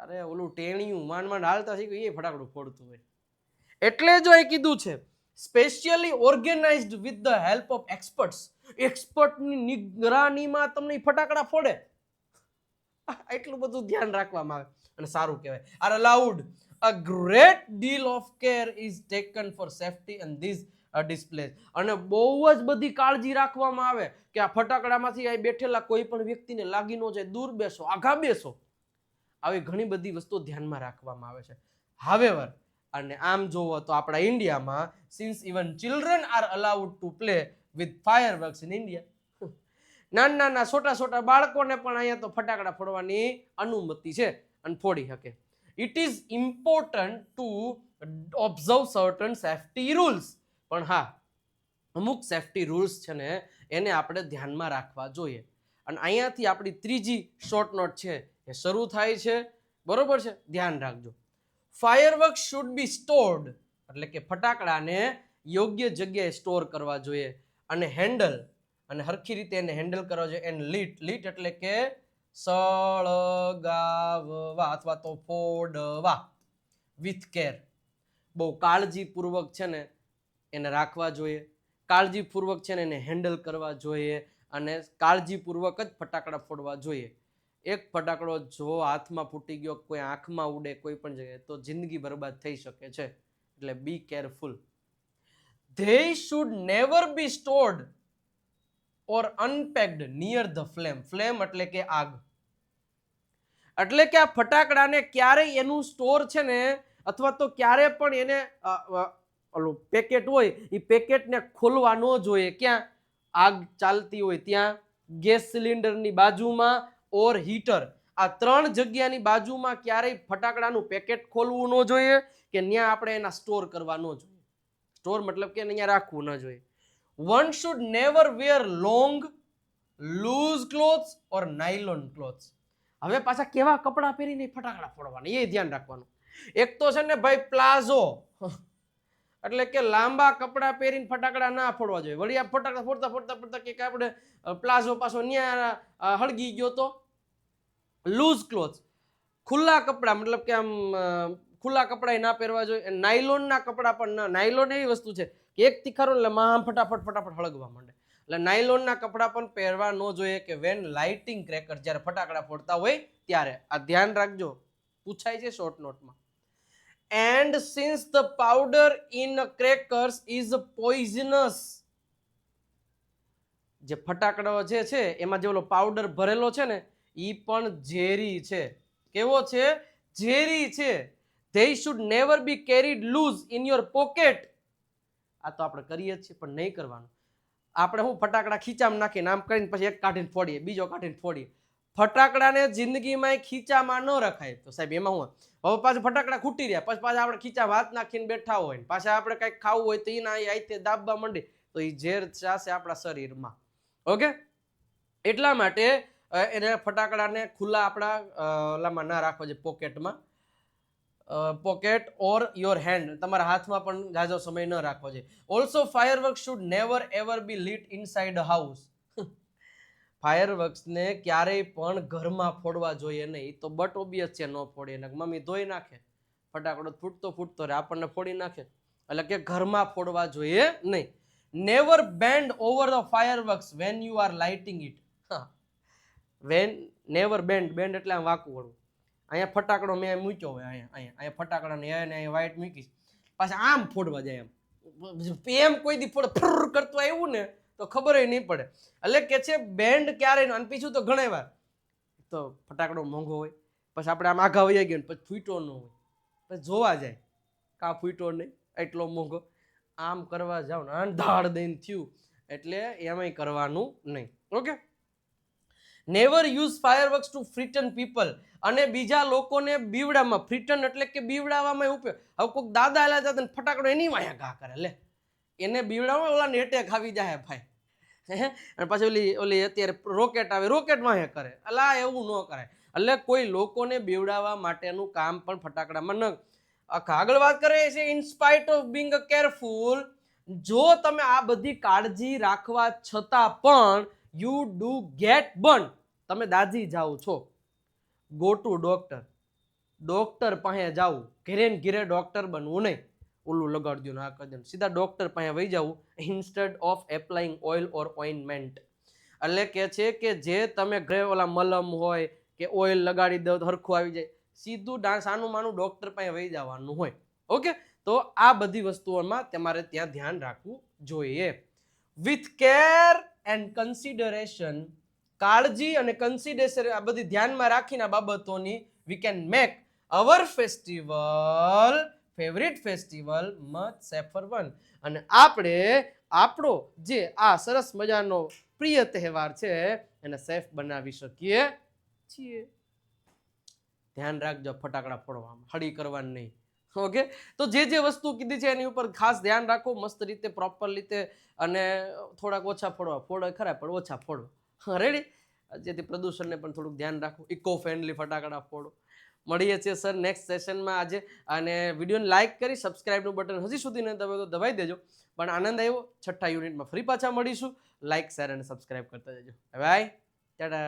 અરે ઓલું ટેણિયું માંડ હાલતા શીખ્યું એ ફટાકડું ફોડતું હોય. એટલે જો એ કીધું છે specially organised with the help of experts. એક્સપર્ટની નિગરાનીમાં તમને ફટાકડા ફોડે, એટલું બધું ધ્યાન રાખવામાં આવે અને સારું કહેવાય. Are allowed a great deal of care is taken for safety and these displays. અને બહુ જ બધી કાળજી રાખવામાં આવે કે આ ફટાકડામાંથી આ બેઠેલા કોઈ પણ વ્યક્તિને લાગી ન જાય, દૂર બેસો, આઘા બેસો. આવી ઘણી બધી વસ્તુઓ ધ્યાનમાં રાખવામાં આવે છે. હાવેવર, અને આમ જોવો તો આપણા ઇન્ડિયામાં since even children are allowed to play with fireworks in India. નાના છોટા બાળકોને પણ અહીંયા તો ફટાકડા ફોડવાની અનુમતિ છે અને ફોડી શકે. It is important to observe certain safety rules. પણ હા, અમુક સેફટી રૂલ્સ છે ને એને આપણે ધ્યાનમાં રાખવા જોઈએ. અને અહીંયાથી આપણી ત્રીજી શોર્ટ નોટ છે એ શરૂ થાય છે, બરોબર છે? ધ્યાન રાખજો. ફાયરવર્ક્સ શુડ બી સ્ટોર્ડ, એટલે કે ફટાકડાને યોગ્ય જગ્યાએ સ્ટોર કરવા જોઈએ. અને હેન્ડલ, અને હરખી રીતે એને હેન્ડલ કરવા જોઈએ. એન્ડ લીટ એટલે કે સળગાવવા અથવા તો ફોડવા વિથ કેર. બહુ કાળજીપૂર્વક છે ને એને રાખવા જોઈએ, કાળજીપૂર્વક છે ને એને હેન્ડલ કરવા જોઈએ, અને કાળજીપૂર્વક જ ફટાકડા ફોડવા જોઈએ. એક ફટાકડો જો હાથમાં ફૂટી ગયો, કોઈ આંખમાં ઉડે, કોઈ પણ જગ્યાએ, તો જિંદગી બરબાદ થઈ શકે છે. એટલે be careful. They should never be stored or unpacked near the flame. Flame એટલે કે આગ. એટલે કે આ ફટાકડાને ક્યારેય એનું સ્ટોર છે ને, અથવા તો ક્યારે પણ એને ઓલું પેકેટ હોય એ પેકેટને ખોલવા ન જોઈએ. ક્યાં? આગ ચાલતી હોય ત્યાં, ગેસ સિલિન્ડરની બાજુમાં ઓર હીટર, આ 3 જગ્યાની બાજુમાં ક્યારેય ફટાકડાનું પેકેટ ખોલવું ન જોઈએ કે ત્યાં આપણે એના સ્ટોર કરવા ન જોઈએ. સ્ટોર મતલબ કે અહીંયા રાખવું ન જોઈએ. One should never wear long loose clothes or nylon clothes. હવે પાછા કેવા કપડા પહેરીને ફટાકડા ફોડવાના એ ધ્યાન રાખવાનું. એક તો છે ને ભાઈ પ્લાઝો, એટલે કે લાંબા કપડા પહેરીને ફટાકડા ના ફોડવા જોઈએ. વળી આ ફટાકડા ફોડતા ફોડતા ફોડતા કે આપણે પ્લાઝો પાછો ન્યા હળગી ગયો તો. લૂઝ ક્લોથ્સ, ખુલ્લા કપડા મતલબ કે આમ ખુલ્લા કપડા ના પહેરવા જોઈએ. નાયલોનના કપડા પણ ન. નાયલોન એવી વસ્તુ છે કે એક તીખારો એટલે આમ ફટાફટ ફટાફટ હળગવા માંડે. એટલે નાયલોનના કપડા પણ પહેરવા ન જોઈએ કે વેન લાઇટિંગ ક્રેકર, જ્યારે ફટાકડા ફોડતા હોય ત્યારે. આ ધ્યાન રાખજો, પૂછાય છે શોર્ટ નોટમાં. And since the powder in crackers is poisonous, જે ફટાકડો જે છે એમાં જે ઓલો પાવડર ભરેલો છે ને ઈ પણ ઝેરી છે. કેવો છે? ઝેરી છે. They should never be carried loose in your pocket. આ તો આપણે કરીએ જ છીએ પણ નહીં કરવાનું. આપણે હું ફટાકડા ખીચામાં નાખીને આમ કરીને પછી એક કાઢીને ફોડીએ, બીજો કાઢીને ફોડીએ. ફટાકડાને જિંદગીમાં ખીચામાં ન રખાય. તો સાહેબ એમાં હું હવે પાછા ફટાકડા ખૂટી રહ્યા, પછી પાછા આપણે ખીચામાં હાથ નાખીને બેઠા હોય, પાછા આપણે કંઈક ખાવું હોય તો એના આઈતે દાબવા માંડી તો એ ઝેર જાશે આપણા શરીરમાં. ઓકે, એટલા માટે એને ફટાકડાને ખુલ્લા આપણા ઓલામાં ના રાખવા જોઈએ, પોકેટમાં. પોકેટ ઓર યોર હેન્ડ, તમારા હાથમાં પણ જાજો સમય ન રાખવો જોઈએ. Also fireworks should never ever be lit inside a house. ફાયરવર્ક્સને ક્યારેય પણ ઘરમાં ફોડવા જોઈએ નહીં. તો બટ ઓબ્વિયસ છે, ન ફોડીએ ને મમ્મી ધોઈ નાખે, ફટાકડો ફૂટતો રહે, આપણને ફોડી નાખે. એટલે કે ઘરમાં ફોડવા જોઈએ નહીં. Never bend over the fireworks when you are lighting it. When never bend, bend એટલે આમ વાંકું વળવું. અહીંયા ફટાકડો મેં મૂક્યો હોય, અહીંયા ફટાકડાને અહીંયા વ્હાઈટ મૂકીશ, પાછા આમ ફોડવા જાય. એમ કોઈ દી ફોડ કરતો આવ્યું ને તો ખબર નહીં પડે. એટલે કે છે બેન્ડ ક્યારે, અને પીછું તો ઘણી વાર તો ફટાકડો મોંઘો હોય, પછી આપણે આમ આઘા વહી ગયો પછી ફૂટ્યો ન હોય, પછી જોવા જાય કાં ફૂટ્યો નહીં, એટલો મોંઘો. આમ કરવા જાવ ને ધાડ દઈને થયું, એટલે એમાંય કરવાનું નહીં. Okay, never use fireworks to frighten people. અને બીજા લોકોને બીવડામાં, ફ્રીટન એટલે કે બીવડાવવામાં ઉપયોગ. હવે કોઈક દાદા એલા જતા ફટાકડો એની વાયા ઘા કરે, લે એને બીવડાવવા ઓલા એટેક આવી જાય ભાઈ. અને પછી ઓલી અત્યારે રોકેટ આવે, રોકેટ વાહે કરે. અલા એવું ન કરાય. એટલે કોઈ લોકોને બીવડાવવા માટેનું કામ પણ ફટાકડામાં ન. આગળ વાત કરે છે, in spite of being careful, જો તમે આ બધી કાળજી રાખવા છતાં પણ યુ ડુ ગેટ બર્ન, તમે દાઝી જાઓ છો, ગો ટુ ડોક્ટર. ડોક્ટર પાસે જાવું, ઘેરે ને ઘેરે ડોક્ટર બનવું નહીં. ઓલું લગાડી દો ને આ કરી દો, સીધા ડોક્ટર પાસે વહી જવું instead of applying oil or ointment. એટલે કે છે કે જે તમે ઘરે ઓલા મલમ હોય કે ઓઇલ લગાડી દો તો હરખું આવી જાય, સીધું સાનું માનું ડોક્ટર પાસે વહી જવાનું હોય. ઓકે, તો આ બધી વસ્તુઓમાં તમારે ત્યાં ધ્યાન રાખવું જોઈએ. વિથ કેર એન્ડ કન્સિડરેશન, કાળજી અને કન્સિડરેશન આ બધી ધ્યાનમાં રાખીને આ બાબતોની we can make hour festival, favourite festival, much safer one. અને આપણે આપણો જે આ સરસ મજાનો પ્રિય તહેવાર છે એને સેફ બનાવી શકીએ છીએ. ધ્યાન રાખજો ફટાકડા ફોડવામાં, હળી કરવાની નહીં. ઓકે, તો જે વસ્તુ કીધી છે એની ઉપર ખાસ ધ્યાન રાખો, મસ્ત રીતે પ્રોપર રીતે, અને થોડાક ઓછા ફોડવા, ફોડો ખરા પણ ઓછા ફોડો. રેડી? જેથી પ્રદૂષણને પણ થોડુંક ધ્યાન રાખો, ઇકો ફ્રેન્ડલી ફટાકડા ફોડો. મળીએ છીએ સર નેક્સ્ટ સેશનમાં આજે. અને વિડીયોને લાઇક કરી સબસ્ક્રાઇબનું બટન હજી સુધી ન દબાવ્યું તો દબાવી દેજો. પણ આનંદ આવ્યો, છઠ્ઠા યુનિટમાં ફરી પાછા મળીશું. લાઇક, શેર અને સબસ્ક્રાઇબ કરતા જજો. બાય, ટાટા.